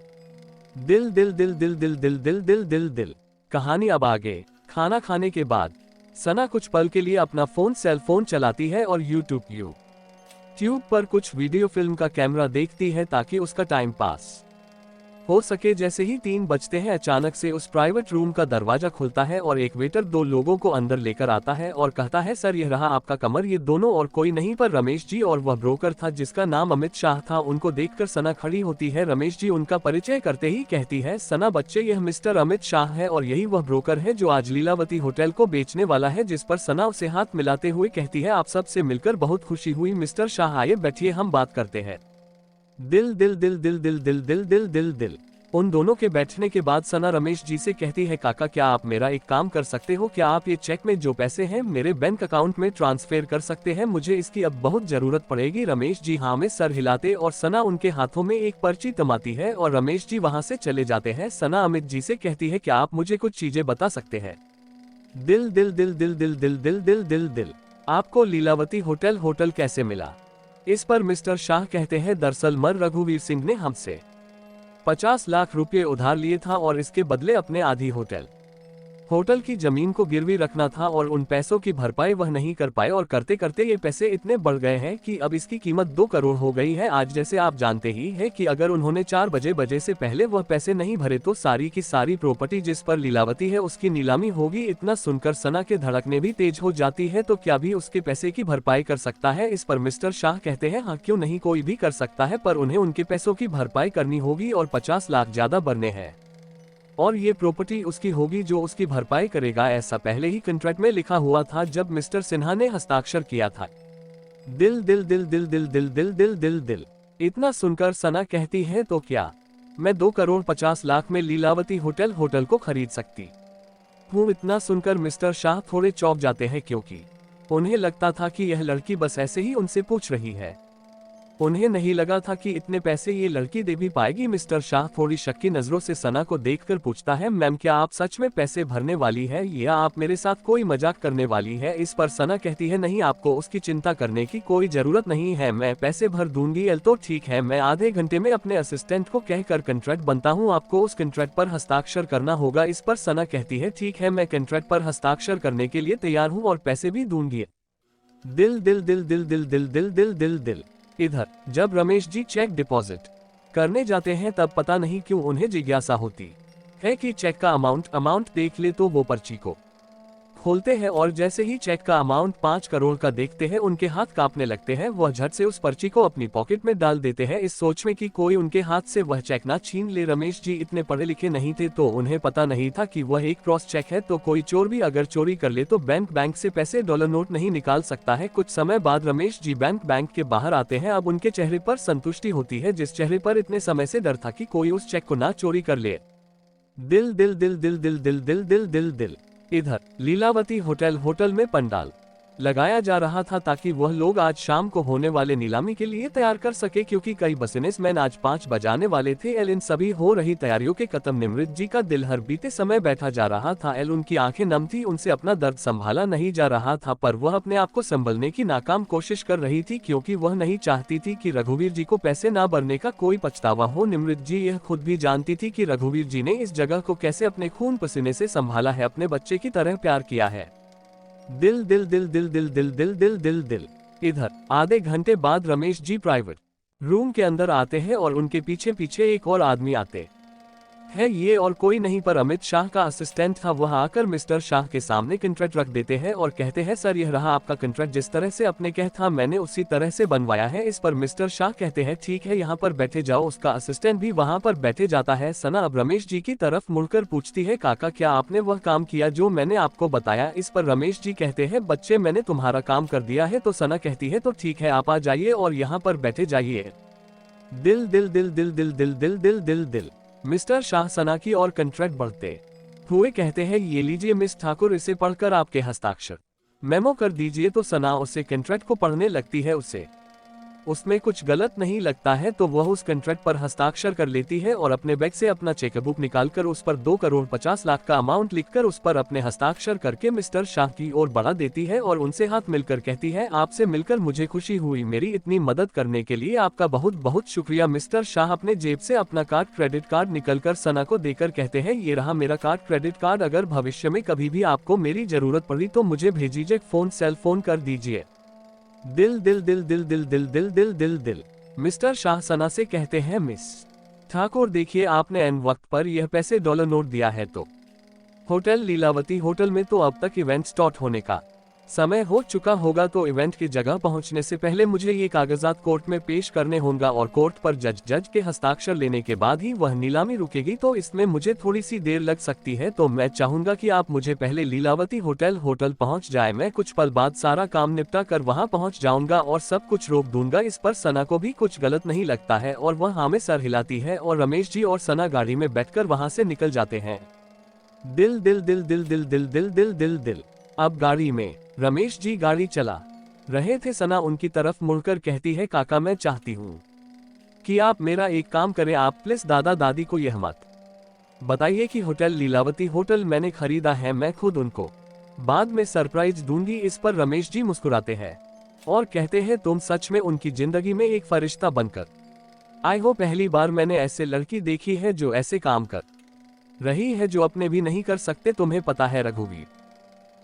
दिल दिल दिल दिल दिल दिल दिल दिल दिल दिल। कहानी अब आगे। खाना खाने के बाद सना कुछ पल के लिए अपना सेल फोन चलाती है और यूट्यूब पर कुछ वीडियो फिल्म का कैमरा देखती है ताकि उसका टाइम पास हो सके। जैसे ही 3 बजते हैं अचानक से उस प्राइवेट रूम का दरवाजा खुलता है और एक वेटर 2 लोगों को अंदर लेकर आता है और कहता है, सर यह रहा आपका कमर। ये दोनों और कोई नहीं पर रमेश जी और वह ब्रोकर था जिसका नाम अमित शाह था। उनको देखकर सना खड़ी होती है। रमेश जी उनका परिचय करते ही कहती है, सना बच्चे यह मिस्टर अमित शाह है और यही वह ब्रोकर है जो आज लीलावती होटल को बेचने वाला है। जिस पर सना उसे हाथ मिलाते हुए कहती है, आप सबसे मिलकर बहुत खुशी हुई मिस्टर शाह, आइए बैठिए हम बात करते हैं। दिल दिल दिल दिल दिल दिल दिल दिल दिल दिल। उन दोनों के बैठने के बाद सना रमेश जी से कहती है, काका क्या आप मेरा एक काम कर सकते हो? क्या आप ये चेक में जो पैसे हैं मेरे बैंक अकाउंट में ट्रांसफर कर सकते हैं? मुझे इसकी अब बहुत जरूरत पड़ेगी। रमेश जी हाँ में सर हिलाते और सना उनके हाथों में एक पर्ची थमाती है और रमेश जी वहाँ से चले जाते हैं। सना अमित जी से कहती है, क्या आप मुझे कुछ चीजें बता सकते हैं? दिल दिल दिल दिल दिल दिल दिल दिल दिल दिल। आपको लीलावती होटल कैसे मिला? इस पर मिस्टर शाह कहते हैं, दरअसल मर रघुवीर सिंह ने हमसे 50 लाख रुपए उधार लिए था और इसके बदले अपने आधी होटल की जमीन को गिरवी रखना था और उन पैसों की भरपाई वह नहीं कर पाए और करते करते ये पैसे इतने बढ़ गए हैं कि अब इसकी कीमत 2 करोड़ हो गई है। आज जैसे आप जानते ही है कि अगर उन्होंने 4 बजे से पहले वह पैसे नहीं भरे तो सारी की सारी प्रॉपर्टी जिस पर लीलावती है उसकी नीलामी होगी। इतना सुनकर सना के धड़कने भी तेज हो जाती है। तो क्या भी उसके पैसे की भरपाई कर सकता है? इस पर मिस्टर शाह कहते हैं, हाँ क्यों नहीं, कोई भी कर सकता है, पर उन्हें उनके पैसों की भरपाई करनी होगी और 50 लाख ज्यादा बनने हैं। और ये प्रॉपर्टी उसकी होगी जो उसकी भरपाई करेगा, ऐसा पहले ही कॉन्ट्रैक्ट में लिखा हुआ था जब मिस्टर सिन्हा ने हस्ताक्षर किया था। दिल दिल दिल दिल दिल दिल दिल दिल दिल दिल। इतना सुनकर सना कहती है तो क्या मैं 2,50,00,000 में लीलावती होटल को खरीद सकती हूँ। इतना सुनकर मिस्टर शाह थोड़े चौंक जाते हैं क्योंकि उन्हें लगता था कि यह लड़की बस ऐसे ही उनसे पूछ रही है। उन्हें नहीं लगा था कि इतने पैसे ये लड़की दे भी पाएगी। मिस्टर शाह थोड़ी शक की नजरों से सना को देखकर पूछता है, मैम क्या आप सच में पैसे भरने वाली है या आप मेरे साथ कोई मजाक करने वाली है? इस पर सना कहती है, नहीं, आपको उसकी चिंता करने की कोई जरूरत नहीं है, मैं पैसे भर दूंगी। तो ठीक है, मैं आधे घंटे में अपने असिस्टेंट को कहकर कॉन्ट्रैक्ट बनता हूँ, आपको उस कॉन्ट्रैक्ट पर हस्ताक्षर करना होगा। इस पर सना कहती है, ठीक है, मैं कॉन्ट्रैक्ट पर हस्ताक्षर करने के लिए तैयार हूँ और पैसे भी दूंगी। दिल दिल दिल दिल दिल दिल दिल दिल दिल दिल। इधर जब रमेश जी चेक डिपॉजिट करने जाते हैं तब पता नहीं क्यों उन्हें जिज्ञासा होती है कि चेक का अमाउंट देख ले तो वो पर्ची को खोलते हैं और जैसे ही चेक का अमाउंट 5 करोड़ का देखते हैं उनके हाथ कांपने लगते हैं। वह झट से उस पर्ची को अपनी पॉकेट में डाल देते हैं इस सोच में कि कोई उनके हाथ से वह चेक ना छीन ले। रमेश जी इतने पढ़े लिखे नहीं थे तो उन्हें पता नहीं था कि वह एक क्रॉस चेक है, तो कोई चोर भी अगर चोरी कर ले तो बैंक से पैसे डॉलर नोट नहीं निकाल सकता है। कुछ समय बाद रमेश जी बैंक के बाहर आते हैं। अब उनके चेहरे पर संतुष्टि होती है, जिस चेहरे पर इतने समय से डर था कि कोई उस चेक को ना चोरी कर ले। दिल दिल दिल दिल दिल दिल दिल दिल दिल दिल। इधर लीलावती होटल में पंडाल लगाया जा रहा था ताकि वह लोग आज शाम को होने वाले नीलामी के लिए तैयार कर सके, क्योंकि कई बिजनेसमैन आज 5 बजाने वाले थे। इन सभी हो रही तैयारियों के कदम निमृत जी का दिल हर बीते समय बैठा जा रहा था। उनकी आंखें नम थी, उनसे अपना दर्द संभाला नहीं जा रहा था, पर वह अपने आप को संभलने की नाकाम कोशिश कर रही थी क्योंकि वह नहीं चाहती थी कि रघुवीर जी को पैसे ना भरने का कोई पछतावा हो। निमृत जी यह खुद भी जानती थी कि रघुवीर जी ने इस जगह को कैसे अपने खून पसीने से संभाला है, अपने बच्चे की तरह प्यार किया है। दिल दिल दिल दिल दिल दिल दिल दिल दिल दिल। इधर आधे घंटे बाद रमेश जी प्राइवेट रूम के अंदर आते हैं और उनके पीछे पीछे एक और आदमी आते है। ये और कोई नहीं पर अमित शाह का असिस्टेंट था। वह आकर मिस्टर शाह के सामने कॉन्ट्रैक्ट रख देते हैं और कहते हैं, सर यह रहा आपका कॉन्ट्रैक्ट, जिस तरह से आपने कहा था मैंने उसी तरह से बनवाया है। इस पर मिस्टर शाह कहते हैं, ठीक है, यहाँ पर बैठे जाओ। उसका असिस्टेंट भी वहाँ पर बैठे जाता है। सना अब रमेश जी की तरफ मुड़कर पूछती है, काका क्या आपने वह काम किया जो मैंने आपको बताया? इस पर रमेश जी कहते हैं, बच्चे मैंने तुम्हारा काम कर दिया है। तो सना कहती है, तो ठीक है, आप आ जाइए और यहाँ पर बैठे जाइए। दिल दिल दिल दिल दिल दिल दिल दिल दिल दिल। मिस्टर शाह सना की और कॉन्ट्रैक्ट बढ़ते हुए कहते हैं, ये लीजिए मिस ठाकुर, इसे पढ़कर आपके हस्ताक्षर मेमो कर दीजिए। तो सना उसे कॉन्ट्रैक्ट को पढ़ने लगती है। उसमें कुछ गलत नहीं लगता है तो वह उस कॉन्ट्रैक्ट पर हस्ताक्षर कर लेती है और अपने बैग से अपना चेकबुक निकालकर उस पर 2,50,00,000 का अमाउंट लिखकर उस पर अपने हस्ताक्षर करके मिस्टर शाह की ओर बढ़ा देती है और उनसे हाथ मिलकर कहती है, आपसे मिलकर मुझे खुशी हुई, मेरी इतनी मदद करने के लिए आपका बहुत बहुत शुक्रिया। मिस्टर शाह अपने जेब से अपना क्रेडिट कार्ड निकलकर सना को देकर कहते हैं, ये रहा मेरा क्रेडिट कार्ड, अगर भविष्य में कभी भी आपको मेरी जरूरत पड़ी तो मुझे भेजिए, सेल फोन कर दीजिए। दिल दिल दिल दिल दिल दिल दिल दिल दिल दिल। मिस्टर शाह सना से कहते हैं, मिस ठाकुर देखिए, आपने एन वक्त पर यह पैसे डॉलर नोट दिया है तो होटल लीलावती होटल में तो अब तक इवेंट स्टार्ट होने का समय हो चुका होगा, तो इवेंट की जगह पहुंचने से पहले मुझे ये कागजात कोर्ट में पेश करने होंगे और कोर्ट पर जज के हस्ताक्षर लेने के बाद ही वह नीलामी रुकेगी, तो इसमें मुझे थोड़ी सी देर लग सकती है। तो मैं चाहूंगा कि आप मुझे पहले लीलावती होटल पहुंच जाए, मैं कुछ पल बाद सारा काम निपटा कर वहां पहुंच जाऊंगा और सब कुछ रोक दूंगा। इस पर सना को भी कुछ गलत नहीं लगता है और वह हाँ में सर हिलाती है और रमेश जी और सना गाड़ी में बैठकर वहां से निकल जाते हैं। दिल दिल दिल दिल दिल दिल दिल दिल दिल दिल। अब गाड़ी में रमेश जी गाड़ी चला रहे थे। सना उनकी तरफ मुड़कर कहती है, काका मैं चाहती हूँ कि आप मेरा एक काम करें, आप प्लीज दादा दादी को यह मत बताइए कि होटल लीलावती होटल मैंने खरीदा है, मैं खुद उनको बाद में सरप्राइज दूंगी। इस पर रमेश जी मुस्कुराते हैं और कहते हैं, तुम सच में उनकी जिंदगी में एक फरिश्ता बनकर आए हो। पहली बार मैंने ऐसे लड़की देखी है जो ऐसे काम कर रही है जो अपने भी नहीं कर सकते। तुम्हें पता है रघुवीर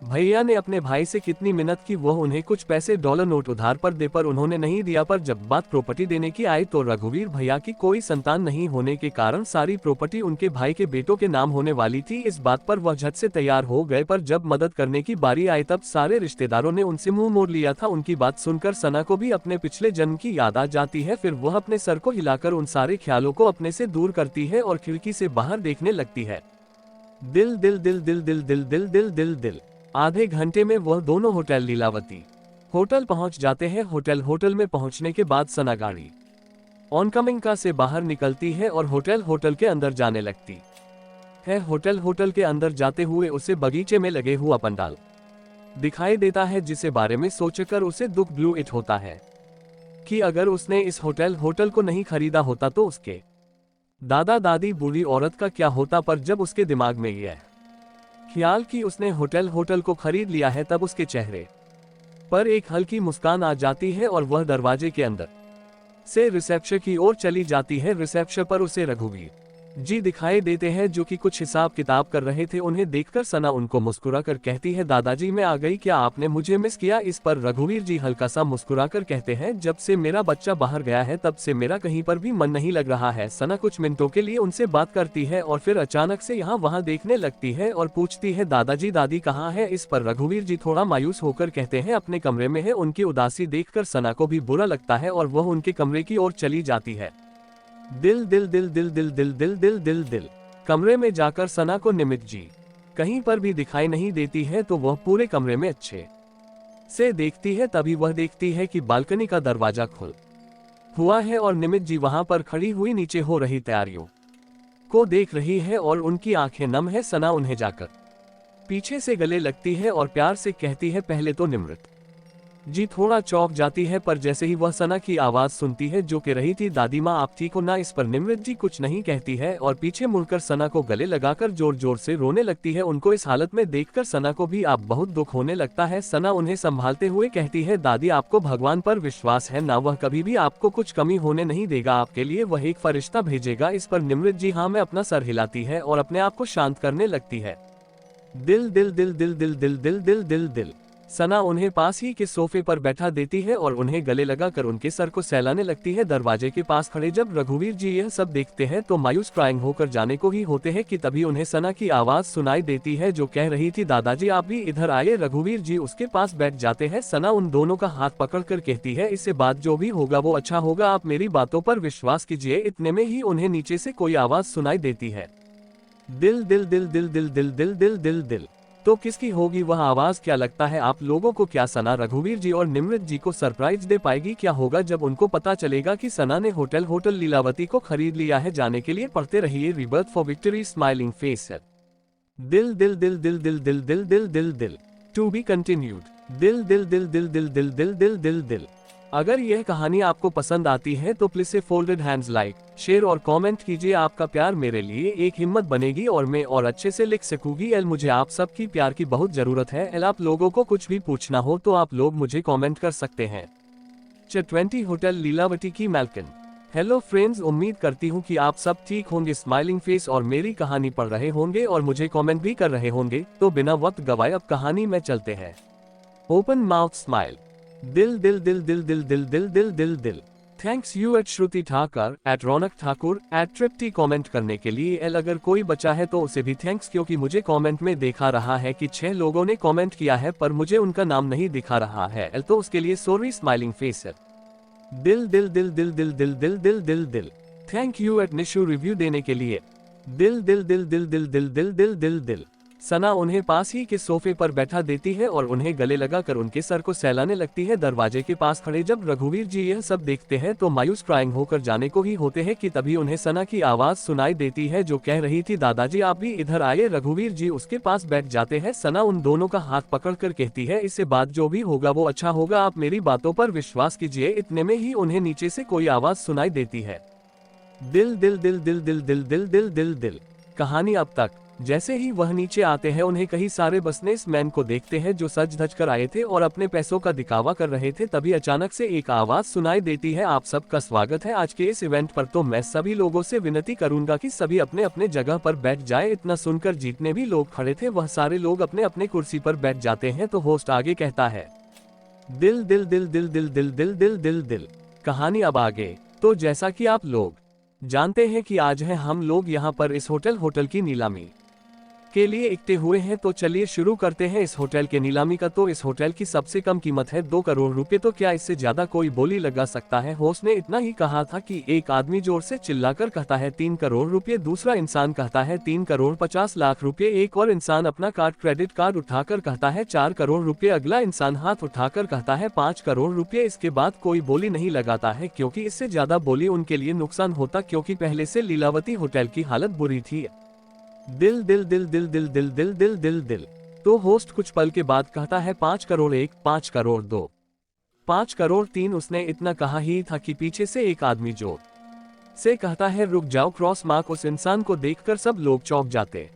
भैया ने अपने भाई से कितनी मिन्नत की, वह उन्हें कुछ पैसे डॉलर नोट उधार पर दे, पर उन्होंने नहीं दिया। पर जब बात प्रॉपर्टी देने की आई तो रघुवीर भैया की कोई संतान नहीं होने के कारण सारी प्रॉपर्टी उनके भाई के बेटों के नाम होने वाली थी। इस बात पर वह झट से तैयार हो गए, पर जब मदद करने की बारी आई तब सारे रिश्तेदारों ने उनसे मुंह मोड़ लिया था। उनकी बात सुनकर सना को भी अपने पिछले जन्म की याद आ जाती है। फिर वह अपने सर को हिलाकर उन सारे ख्यालों को अपने से दूर करती है और खिड़की से बाहर देखने लगती है। दिल दिल दिल दिल दिल दिल दिल दिल दिल दिल। आधे घंटे में वह दोनों होटल लीलावती होटल पहुंच जाते हैं। होटल में पहुंचने के बाद सना गाड़ी ऑनकमिंग का से बाहर निकलती है और होटल के अंदर जाने लगती है। होटल के अंदर जाते हुए उसे बगीचे में लगे हुआ पंडाल दिखाई देता है, जिसे बारे में सोचकर उसे दुख ब्लू इट होता है कि अगर उसने इस होटल को नहीं खरीदा होता तो उसके दादा दादी बूढ़ी औरत का क्या होता। पर जब उसके दिमाग में यह ख्याल कि उसने होटल को खरीद लिया है, तब उसके चेहरे पर एक हल्की मुस्कान आ जाती है और वह दरवाजे के अंदर से रिसेप्शन की ओर चली जाती है। रिसेप्शन पर उसे रघुवीर जी दिखाई देते हैं, जो कि कुछ हिसाब किताब कर रहे थे। उन्हें देखकर सना उनको मुस्कुरा कर कहती है, दादाजी मैं आ गई, क्या आपने मुझे मिस किया। इस पर रघुवीर जी हल्का सा मुस्कुरा कर कहते हैं, जब से मेरा बच्चा बाहर गया है तब से मेरा कहीं पर भी मन नहीं लग रहा है। सना कुछ मिनटों के लिए उनसे बात करती है और फिर अचानक से यहाँ वहाँ देखने लगती है और पूछती है, दादाजी दादी कहाँ है। इस पर रघुवीर जी थोड़ा मायूस होकर कहते हैं, अपने कमरे में है। उनकी उदासी देखकर सना को भी बुरा लगता है और वह उनके कमरे की ओर चली जाती है। दिल दिल दिल दिल दिल दिल दिल दिल दिल दिल। कमरे में जाकर सना को निमित जी कहीं पर भी दिखाई नहीं देती है, तो वह पूरे कमरे में अच्छे से देखती है। तभी वह देखती है कि बालकनी का दरवाजा खुल हुआ है और निमित जी वहां पर खड़ी हुई नीचे हो रही तैयारियों को देख रही है और उनकी आंखें नम है। सना उन्हें जाकर पीछे से गले लगती है और प्यार से कहती है, पहले तो निमृत जी थोड़ा चौंक जाती है, पर जैसे ही वह सना की आवाज सुनती है जो कह रही थी, दादी माँ आप ठीक हो ना। इस पर निमृत जी कुछ नहीं कहती है और पीछे मुड़कर सना को गले लगाकर जोर जोर से रोने लगती है। उनको इस हालत में देखकर सना को भी आप बहुत दुख होने लगता है। सना उन्हें संभालते हुए कहती है, दादी आपको भगवान पर विश्वास है ना, वह कभी भी आपको कुछ कमी होने नहीं देगा, आपके लिए वह एक फरिश्ता भेजेगा। इस पर निमृत जी हाँ मैं अपना सर हिलाती है और अपने आप को शांत करने लगती है। दिल दिल दिल दिल दिल दिल दिल दिल दिल दिल। सना उन्हें पास ही के सोफे पर बैठा देती है और उन्हें गले लगाकर उनके सर को सहलाने लगती है। दरवाजे के पास खड़े जब रघुवीर जी यह सब देखते हैं तो मायूस क्राइंग होकर जाने को ही होते हैं कि तभी उन्हें सना की आवाज सुनाई देती है जो कह रही थी, दादाजी आप भी इधर आइए। रघुवीर जी उसके पास बैठ जाते हैं। सना उन दोनों का हाथ पकड़कर कहती है, इससे बात जो भी होगा वो अच्छा होगा, आप मेरी बातों पर विश्वास कीजिए। इतने में ही उन्हें नीचे से कोई आवाज सुनाई देती है। दिल दिल दिल दिल दिल दिल दिल दिल दिल दिल। तो किसकी होगी वह आवाज, क्या लगता है आप लोगों को? क्या सना रघुवीर जी और निमृत जी को सरप्राइज दे पाएगी? क्या होगा जब उनको पता चलेगा कि सना ने होटल लीलावती को खरीद लिया है? जाने के लिए पढ़ते रहिए rebirth for victory smiling face. दिल दिल दिल दिल दिल दिल दिल दिल दिल दिल। To be continued. दिल दिल दिल दिल दिल दिल दिल दिल दिल दिल। अगर यह कहानी आपको पसंद आती है तो प्लीज से फोल्डेड हैंड्स लाइक शेयर और कमेंट कीजिए। आपका प्यार मेरे लिए एक हिम्मत बनेगी और मैं और अच्छे से लिख सकूंगी। मुझे आप सबकी प्यार की बहुत जरूरत है। आप लोगों को कुछ भी पूछना हो तो आप लोग मुझे कमेंट कर सकते हैं। 20 होटल लीलावती की मैल्कन। हेलो फ्रेंड्स, उम्मीद करती हूँ कि आप सब ठीक होंगे, स्माइलिंग फेस और मेरी कहानी पढ़ रहे होंगे और मुझे कमेंट भी कर रहे होंगे। तो बिना वक्त गवाए अब कहानी में चलते हैं। Open mouth smile. दिल दिल दिल दिल दिल दिल दिल दिल दिल दिल। Thanks you at Shruti Thakar, at Raunak Thakur, at Tripti comment करने के लिए। अगर कोई बचा है तो उसे भी थैंक्स, क्योंकि मुझे कमेंट में देखा रहा है कि 6 लोगों ने कमेंट किया है पर मुझे उनका नाम नहीं दिखा रहा है, तो उसके लिए सॉरी। Smiling face. दिल दिल दिल दिल दिल दिल दिल दिल दिल दिल। Thank you at Nishu review देने के लिए। दिल दिल दिल दिल दिल दिल दिल दिल दिल दिल। सना उन्हें पास ही के सोफे पर बैठा देती है और उन्हें गले लगाकर उनके सर को सहलाने लगती है। दरवाजे के पास खड़े जब रघुवीर जी यह सब देखते हैं तो मायूस क्राइंग होकर जाने को ही होते हैं कि तभी उन्हें सना की आवाज सुनाई देती है जो कह रही थी, दादाजी आप भी इधर आइए। रघुवीर जी उसके पास बैठ जाते हैं। सना उन दोनों का हाथ पकड़कर कहती है, इससे बात जो भी होगा वो अच्छा होगा, आप मेरी बातों पर विश्वास कीजिए। इतने में ही उन्हें नीचे से कोई आवाज सुनाई देती है। दिल दिल दिल दिल दिल दिल दिल दिल दिल दिल। कहानी अब तक। जैसे ही वह नीचे आते हैं उन्हें कई सारे बिजनेसमैन को देखते हैं जो सज धज कर आए थे और अपने पैसों का दिखावा कर रहे थे। तभी अचानक से एक आवाज सुनाई देती है, आप सबका स्वागत है आज के इस इवेंट पर। तो मैं सभी लोगों से विनती करूंगा कि सभी अपने अपने जगह पर बैठ जाए। इतना सुनकर जितने भी लोग खड़े थे वह सारे लोग अपने अपने कुर्सी पर बैठ जाते हैं। तो होस्ट आगे कहता है, दिल दिल दिल दिल दिल दिल दिल दिल दिल दिल। कहानी अब आगे। तो जैसा कि आप लोग जानते हैं कि आज है हम लोग यहाँ पर इस होटल की नीलामी के लिए इकट्ठे हुए हैं। तो चलिए शुरू करते हैं इस होटल के नीलामी का। तो इस होटल की सबसे कम कीमत है 2 करोड़ रुपए। तो क्या इससे ज्यादा कोई बोली लगा सकता है? होस्ट ने इतना ही कहा था कि एक आदमी जोर से चिल्लाकर कहता है 3 करोड़ रुपए, दूसरा इंसान कहता है 3 करोड़ 50 लाख रुपए, एक और इंसान अपना क्रेडिट कार्ड उठाकर कहता है 4 करोड़ रुपए, अगला इंसान हाथ उठाकर कहता है 5 करोड़ रुपए। इसके बाद कोई बोली नहीं लगाता है, क्योंकि इससे ज्यादा बोली उनके लिए नुकसान होता, क्योंकि पहले से लीलावती होटल की हालत बुरी थी। दिल दिल दिल दिल दिल दिल दिल दिल दिल दिल। तो होस्ट कुछ पल के बाद कहता है 5 करोड़ 1, 5 करोड़ 2, 5 करोड़ 3। उसने इतना कहा ही था कि पीछे से एक आदमी जोर से कहता है रुक जाओ, क्रॉस मार्क। उस इंसान को देखकर सब लोग चौंक जाते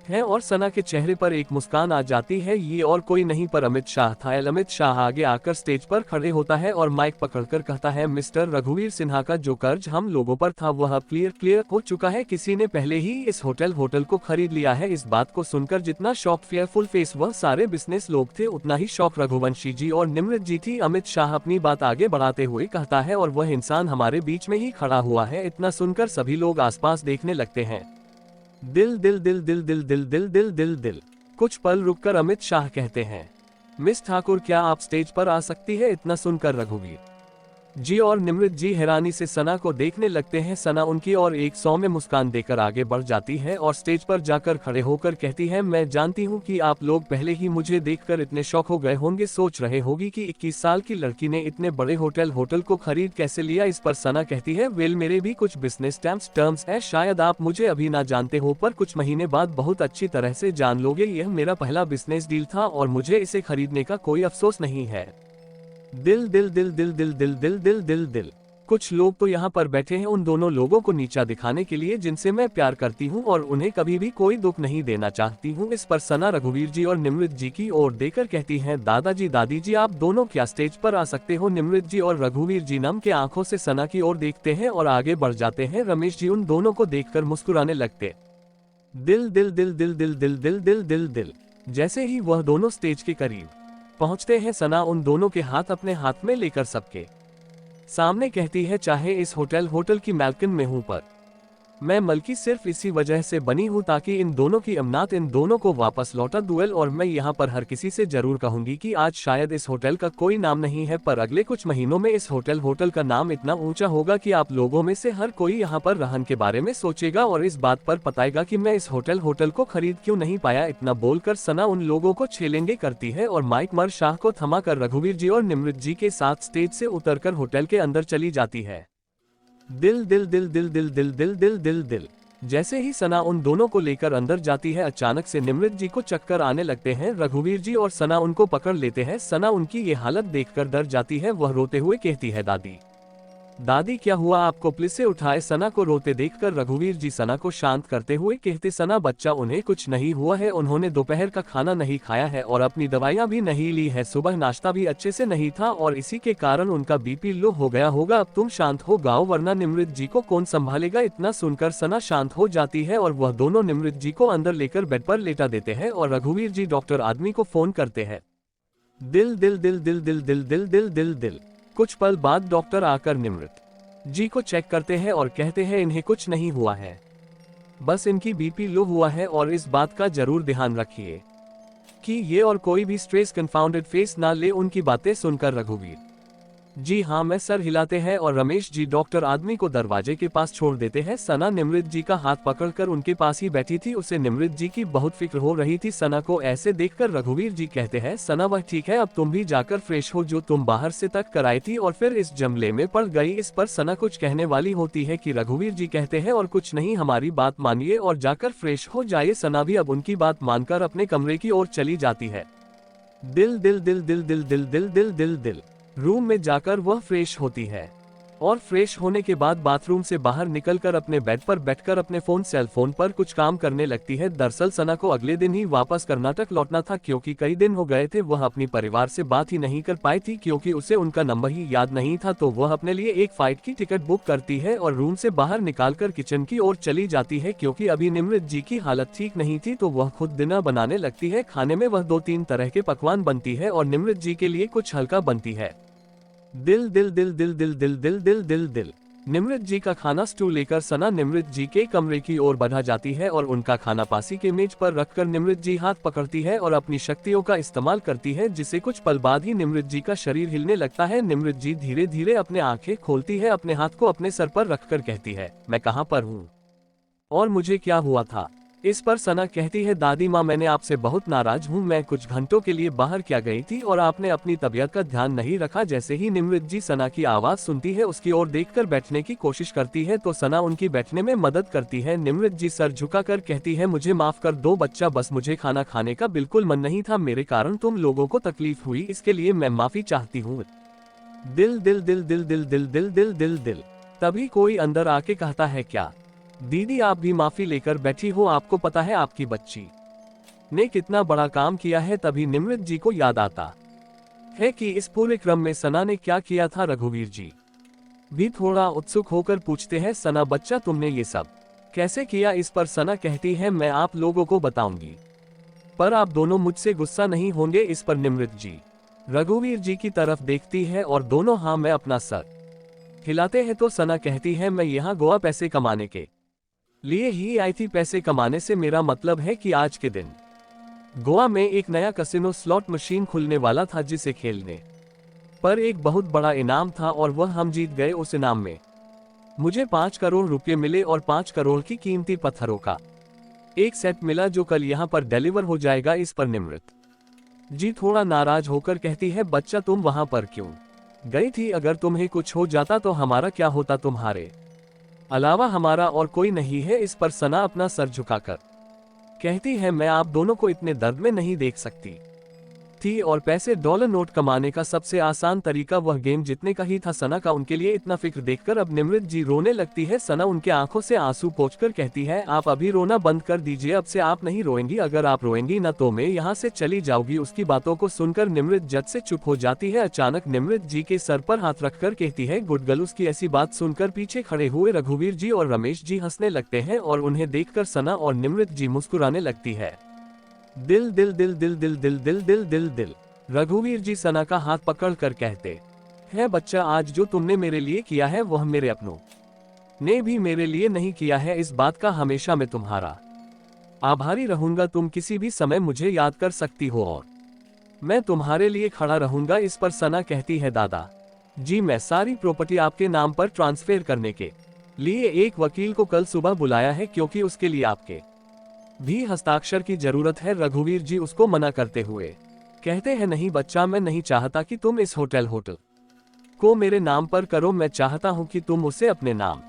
हैं और सना के चेहरे पर एक मुस्कान आ जाती है। ये और कोई नहीं पर अमित शाह था। अमित शाह आगे आकर स्टेज पर खड़े होता है और माइक पकड़कर कहता है मिस्टर रघुवीर सिन्हा का जो कर्ज हम लोगों पर था वह अब क्लियर हो चुका है। किसी ने पहले ही इस होटल को खरीद लिया है। इस बात को सुनकर जितना शॉक फेयरफुल फेस वह सारे बिजनेस लोग थे, उतना ही शॉक रघुवंशी जी और निमृत जी थी। अमित शाह अपनी बात आगे बढ़ाते हुए कहता है और वह इंसान हमारे बीच में ही खड़ा हुआ है। इतना सुनकर सभी लोग आसपास देखने लगते हैं। दिल दिल दिल दिल दिल दिल दिल दिल दिल दिल। कुछ पल रुककर अमित शाह कहते हैं मिस ठाकुर क्या आप स्टेज पर आ सकती है? इतना सुनकर रघुवीर जी और निमृत जी हैरानी से सना को देखने लगते हैं। सना उनकी और एक सौम्य मुस्कान देकर आगे बढ़ जाती है और स्टेज पर जाकर खड़े होकर कहती है मैं जानती हूँ कि आप लोग पहले ही मुझे देखकर इतने शौक हो गए होंगे, सोच रहे होगी कि 21 साल की लड़की ने इतने बड़े होटल को खरीद कैसे लिया। इस पर सना कहती है वेल मेरे भी कुछ बिजनेस टर्म्स है, शायद आप मुझे अभी ना जानते हो पर कुछ महीने बाद बहुत अच्छी तरह से जान लोगे। यह मेरा पहला बिजनेस डील था और मुझे इसे खरीदने का कोई अफसोस नहीं है। दिल दिल दिल दिल दिल दिल दिल दिल दिल दिल। कुछ लोग तो यहाँ पर बैठे हैं उन दोनों लोगों को नीचा दिखाने के लिए जिनसे मैं प्यार करती हूँ और उन्हें कभी भी कोई दुख नहीं देना चाहती हूँ। इस पर सना रघुवीर जी और निमृत जी की ओर देकर कहती हैं दादाजी दादी जी आप दोनों क्या स्टेज पर आ सकते हो? निमृत जी और रघुवीर जी नम के आंखों से सना की ओर देखते हैं और आगे बढ़ जाते हैं। रमेश जी उन दोनों को देखकर मुस्कुराने लगते। दिल दिल दिल दिल दिल दिल दिल दिल दिल दिल। जैसे ही वह दोनों स्टेज के करीब पहुंचते हैं सना उन दोनों के हाथ अपने हाथ में लेकर सबके सामने कहती है चाहे इस होटल की मालकिन में हूं पर मैं मलकी सिर्फ इसी वजह से बनी हूं ताकि इन दोनों की अमनात इन दोनों को वापस लौटा दूं। और मैं यहाँ पर हर किसी से जरूर कहूंगी कि आज शायद इस होटल का कोई नाम नहीं है पर अगले कुछ महीनों में इस होटल का नाम इतना ऊंचा होगा कि आप लोगों में से हर कोई यहाँ पर रहन के बारे में सोचेगा और इस बात पर बताएगा कि मैं इस होटल को खरीद क्यों नहीं पाया। इतना बोलकर सना उन लोगों को छेलेंगे करती है और माइक मर शाह को थमाकर रघुवीर जी और निमृत जी के साथ स्टेज से उतरकर होटल के अंदर चली जाती है। दिल दिल दिल दिल दिल दिल दिल दिल दिल दिल। जैसे ही सना उन दोनों को लेकर अंदर जाती है अचानक से निमृत जी को चक्कर आने लगते हैं। रघुवीर जी और सना उनको पकड़ लेते हैं। सना उनकी ये हालत देखकर डर जाती है। वह रोते हुए कहती है दादी दादी क्या हुआ आपको? पुलिस से उठाए सना को रोते देखकर रघुवीर जी सना को शांत करते हुए कहते सना बच्चा उन्हें कुछ नहीं हुआ है, उन्होंने दोपहर का खाना नहीं खाया है और अपनी दवाइयाँ भी नहीं ली है, सुबह नाश्ता भी अच्छे से नहीं था और इसी के कारण उनका बीपी लो हो गया होगा। अब तुम शांत हो जाओ वरना निमृत जी को कौन संभालेगा। इतना सुनकर सना शांत हो जाती है और वह दोनों निमृत जी को अंदर लेकर बेड पर लेटा देते हैं और रघुवीर जी डॉक्टर आदमी को फोन करते हैं। दिल दिल दिल दिल दिल दिल दिल दिल दिल दिल। कुछ पल बाद डॉक्टर आकर निमृत जी को चेक करते हैं और कहते हैं इन्हें कुछ नहीं हुआ है, बस इनकी बीपी लो हुआ है और इस बात का जरूर ध्यान रखिए कि ये और कोई भी स्ट्रेस कंफाउंडेड फेस ना ले। उनकी बातें सुनकर रघुवीर जी हाँ मैं सर हिलाते हैं और रमेश जी डॉक्टर आदमी को दरवाजे के पास छोड़ देते हैं। सना निमृत जी का हाथ पकड़कर उनके पास ही बैठी थी। उसे निमृत जी की बहुत फिक्र हो रही थी। सना को ऐसे देखकर रघुवीर जी कहते हैं सना वह ठीक है, अब तुम भी जाकर फ्रेश हो, जो तुम बाहर से तक कराई थी और फिर इस जमले में पड़ गई। इस पर सना कुछ कहने वाली होती है कि रघुवीर जी कहते हैं और कुछ नहीं, हमारी बात मानिए और जाकर फ्रेश हो जाइए। सना भी अब उनकी बात मानकर अपने कमरे की ओर चली जाती है। दिल दिल दिल दिल दिल दिल दिल दिल दिल दिल। रूम में जाकर वह फ्रेश होती है और फ्रेश होने के बाद बाथरूम से बाहर निकलकर अपने बेड पर बैठकर अपने सेल फोन पर कुछ काम करने लगती है। दरअसल सना को अगले दिन ही वापस कर्नाटक लौटना था क्योंकि कई दिन हो गए थे वह अपनी परिवार से बात ही नहीं कर पाई थी क्योंकि उसे उनका नंबर ही याद नहीं था। तो वह अपने लिए एक फ्लाइट की टिकट बुक करती है और रूम से बाहर निकालकर किचन की ओर चली जाती है क्योंकि अभी निमृत जी की हालत ठीक नहीं थी। तो वह खुद डिनर बनाने लगती है। खाने में वह 2-3 तरह के पकवान बनती है और निमृत जी के लिए कुछ हल्का बनती है। दिल दिल दिल दिल दिल दिल दिल दिल दिल दिल। निमृत जी का खाना स्टू लेकर सना निमृत जी के कमरे की ओर बढ़ा जाती है और उनका खाना पासी के मेज पर रखकर निमृत जी हाथ पकड़ती है और अपनी शक्तियों का इस्तेमाल करती है, जिससे कुछ पल बाद ही निमृत जी का शरीर हिलने लगता है। निमृत जी धीरे धीरे अपने आंखें खोलती है, अपने हाथ को अपने सर पर रखकर कहती है, मैं कहाँ पर हूँ और मुझे क्या हुआ था। इस पर सना कहती है, दादी माँ, मैंने आपसे बहुत नाराज हूँ। मैं कुछ घंटों के लिए बाहर क्या गई थी और आपने अपनी तबीयत का ध्यान नहीं रखा। जैसे ही निमृत जी सना की आवाज सुनती है, उसकी ओर देखकर बैठने की कोशिश करती है तो सना उनकी बैठने में मदद करती है। निमृत जी सर झुकाकर कहती है, मुझे माफ कर दो बच्चा, बस मुझे खाना खाने का बिल्कुल मन नहीं था। मेरे कारण तुम लोगों को तकलीफ हुई, इसके लिए मैं माफी चाहती हूँ। दिल दिल दिल दिल दिल दिल दिल दिल दिल दिल। तभी कोई अंदर आके कहता है, क्या दीदी आप भी माफी लेकर बैठी हो? आपको पता है आपकी बच्ची ने कितना बड़ा काम किया है? तभी निमृत जी को याद आता है कि इस पूरे क्रम में सना ने क्या किया था। रघुवीर जी भी थोड़ा उत्सुक होकर पूछते हैं, सना बच्चा तुमने ये सब कैसे किया? इस पर सना कहती है, मैं आप लोगों को बताऊंगी, पर आप दोनों मुझसे गुस्सा नहीं होंगे। इस पर निमृत जी रघुवीर जी की तरफ देखती है और दोनों हाँ में अपना सर हिलाते हैं। तो सना कहती है, मैं यहाँ गोवा पैसे कमाने के लिए ही आई थी। पैसे कमाने से मेरा मतलब है कि आज के दिन गोवा में एक नया कसिनो स्लॉट मशीन खुलने वाला था, जिसे खेलने पर एक बहुत बड़ा इनाम था और वह हम जीत गए। उस इनाम में मुझे 5 करोड़ रुपए मिले और 5 करोड़ की कीमती पत्थरों का एक सेट मिला, जो कल यहाँ पर डिलीवर हो जाएगा। इस पर निमृत जी थोड़ा नाराज होकर कहती है, बच्चा तुम वहां पर क्यों गई थी? अगर तुम्हें कुछ हो जाता तो हमारा क्या होता? तुम्हारे अलावा हमारा और कोई नहीं है। इस पर सना अपना सर झुकाकर कहती है, मैं आप दोनों को इतने दर्द में नहीं देख सकती थी और पैसे डॉलर नोट कमाने का सबसे आसान तरीका वह गेम जीतने का ही था। सना का उनके लिए इतना फिक्र देखकर अब निमृत जी रोने लगती है। सना उनके आंखों से आंसू पोंछकर कहती है, आप अभी रोना बंद कर दीजिए, अब से आप नहीं रोएंगी। अगर आप रोएंगी ना तो मैं यहाँ से चली जाऊंगी। उसकी बातों को सुनकर निमृत जट से चुप हो जाती है। अचानक निमृत जी के सर पर हाथ रखकर कहती है, गुडगल। उसकी ऐसी बात सुनकर पीछे खड़े हुए रघुवीर जी और रमेश जी हंसने लगते हैं और उन्हें देखकर सना और निमृत जी मुस्कुराने लगती है। दिल दिल दिल दिल दिल दिल दिल दिल दिल दिल। रघुवीर जी सना का हाथ पकड़कर कहते हैं, बच्चा आज जो तुमने मेरे लिए किया है वह मेरे अपनों ने भी मेरे लिए नहीं किया है। इस बात का हमेशा मैं तुम्हारा आभारी रहूंगा। तुम किसी भी समय मुझे याद कर सकती हो और मैं तुम्हारे लिए खड़ा रहूंगा। इस पर सना कहती है, दादा जी मैं सारी प्रॉपर्टी आपके नाम पर ट्रांसफर करने के लिए एक वकील को कल सुबह बुलाया है, क्योंकि उसके लिए आपके भी हस्ताक्षर की जरूरत है। रघुवीर जी उसको मना करते हुए कहते हैं, नहीं बच्चा, मैं नहीं चाहता कि तुम इस होटल को मेरे नाम पर करो। मैं चाहता हूं कि तुम उसे अपने नाम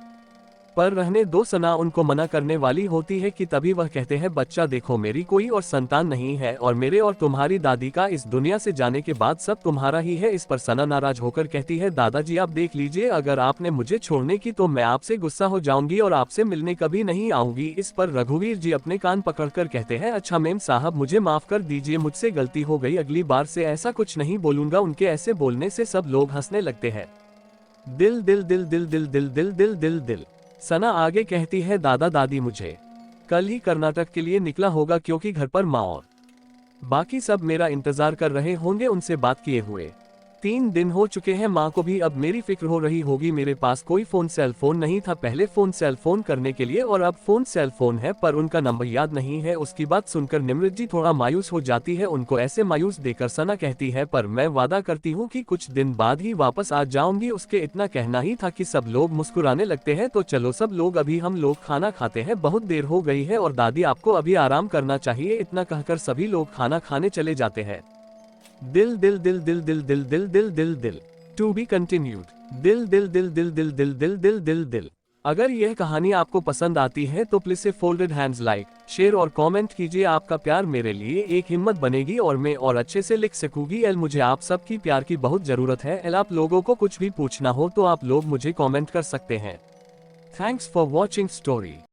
पर रहने दो। सना उनको मना करने वाली होती है कि तभी वह कहते हैं, बच्चा देखो, मेरी कोई और संतान नहीं है और मेरे और तुम्हारी दादी का इस दुनिया से जाने के बाद सब तुम्हारा ही है। इस पर सना नाराज होकर कहती है, दादाजी आप देख लीजिए, अगर आपने मुझे छोड़ने की तो मैं आपसे गुस्सा हो जाऊंगी और आपसे मिलने कभी नहीं आऊंगी। इस पर रघुवीर जी अपने कान पकड़कर कहते हैं, अच्छा मेम साहब मुझे माफ कर दीजिए, मुझसे गलती हो गई, अगली बार से ऐसा कुछ नहीं बोलूंगा। उनके ऐसे बोलने से सब लोग हंसने लगते हैं। दिल दिल दिल दिल दिल दिल दिल दिल दिल दिल। सना आगे कहती है, दादा दादी मुझे कल ही कर्नाटक के लिए निकला होगा, क्योंकि घर पर माँ और बाकी सब मेरा इंतजार कर रहे होंगे। उनसे बात किए हुए 3 दिन हो चुके हैं। माँ को भी अब मेरी फिक्र हो रही होगी। मेरे पास कोई सेल फोन नहीं था पहले सेल फोन करने के लिए, और अब सेल फोन है पर उनका नंबर याद नहीं है। उसकी बात सुनकर निमृत जी थोड़ा मायूस हो जाती है। उनको ऐसे मायूस देखकर सना कहती है, पर मैं वादा करती हूँ कि कुछ दिन बाद ही वापस आ जाऊंगी। उसके इतना कहना ही था कि सब लोग मुस्कुराने लगते हैं। तो चलो सब लोग, अभी हम लोग खाना खाते हैं, बहुत देर हो गई है और दादी आपको अभी आराम करना चाहिए। इतना कहकर सभी लोग खाना खाने चले जाते हैं। दिल दिल दिल दिल दिल दिल दिल दिल दिल दिल। To be continued. दिल दिल दिल दिल दिल दिल दिल दिल दिल दिल। अगर यह कहानी आपको पसंद आती है तो प्लीज से फोल्डेड हैंड्स लाइक, शेयर और कमेंट कीजिए। आपका प्यार मेरे लिए एक हिम्मत बनेगी और मैं और अच्छे से लिख सकूंगी। मुझे आप सबकी प्यार की बहुत जरूरत है। आप लोगों को कुछ भी पूछना हो तो आप लोग मुझे कमेंट कर सकते हैं। Thanks for watching story.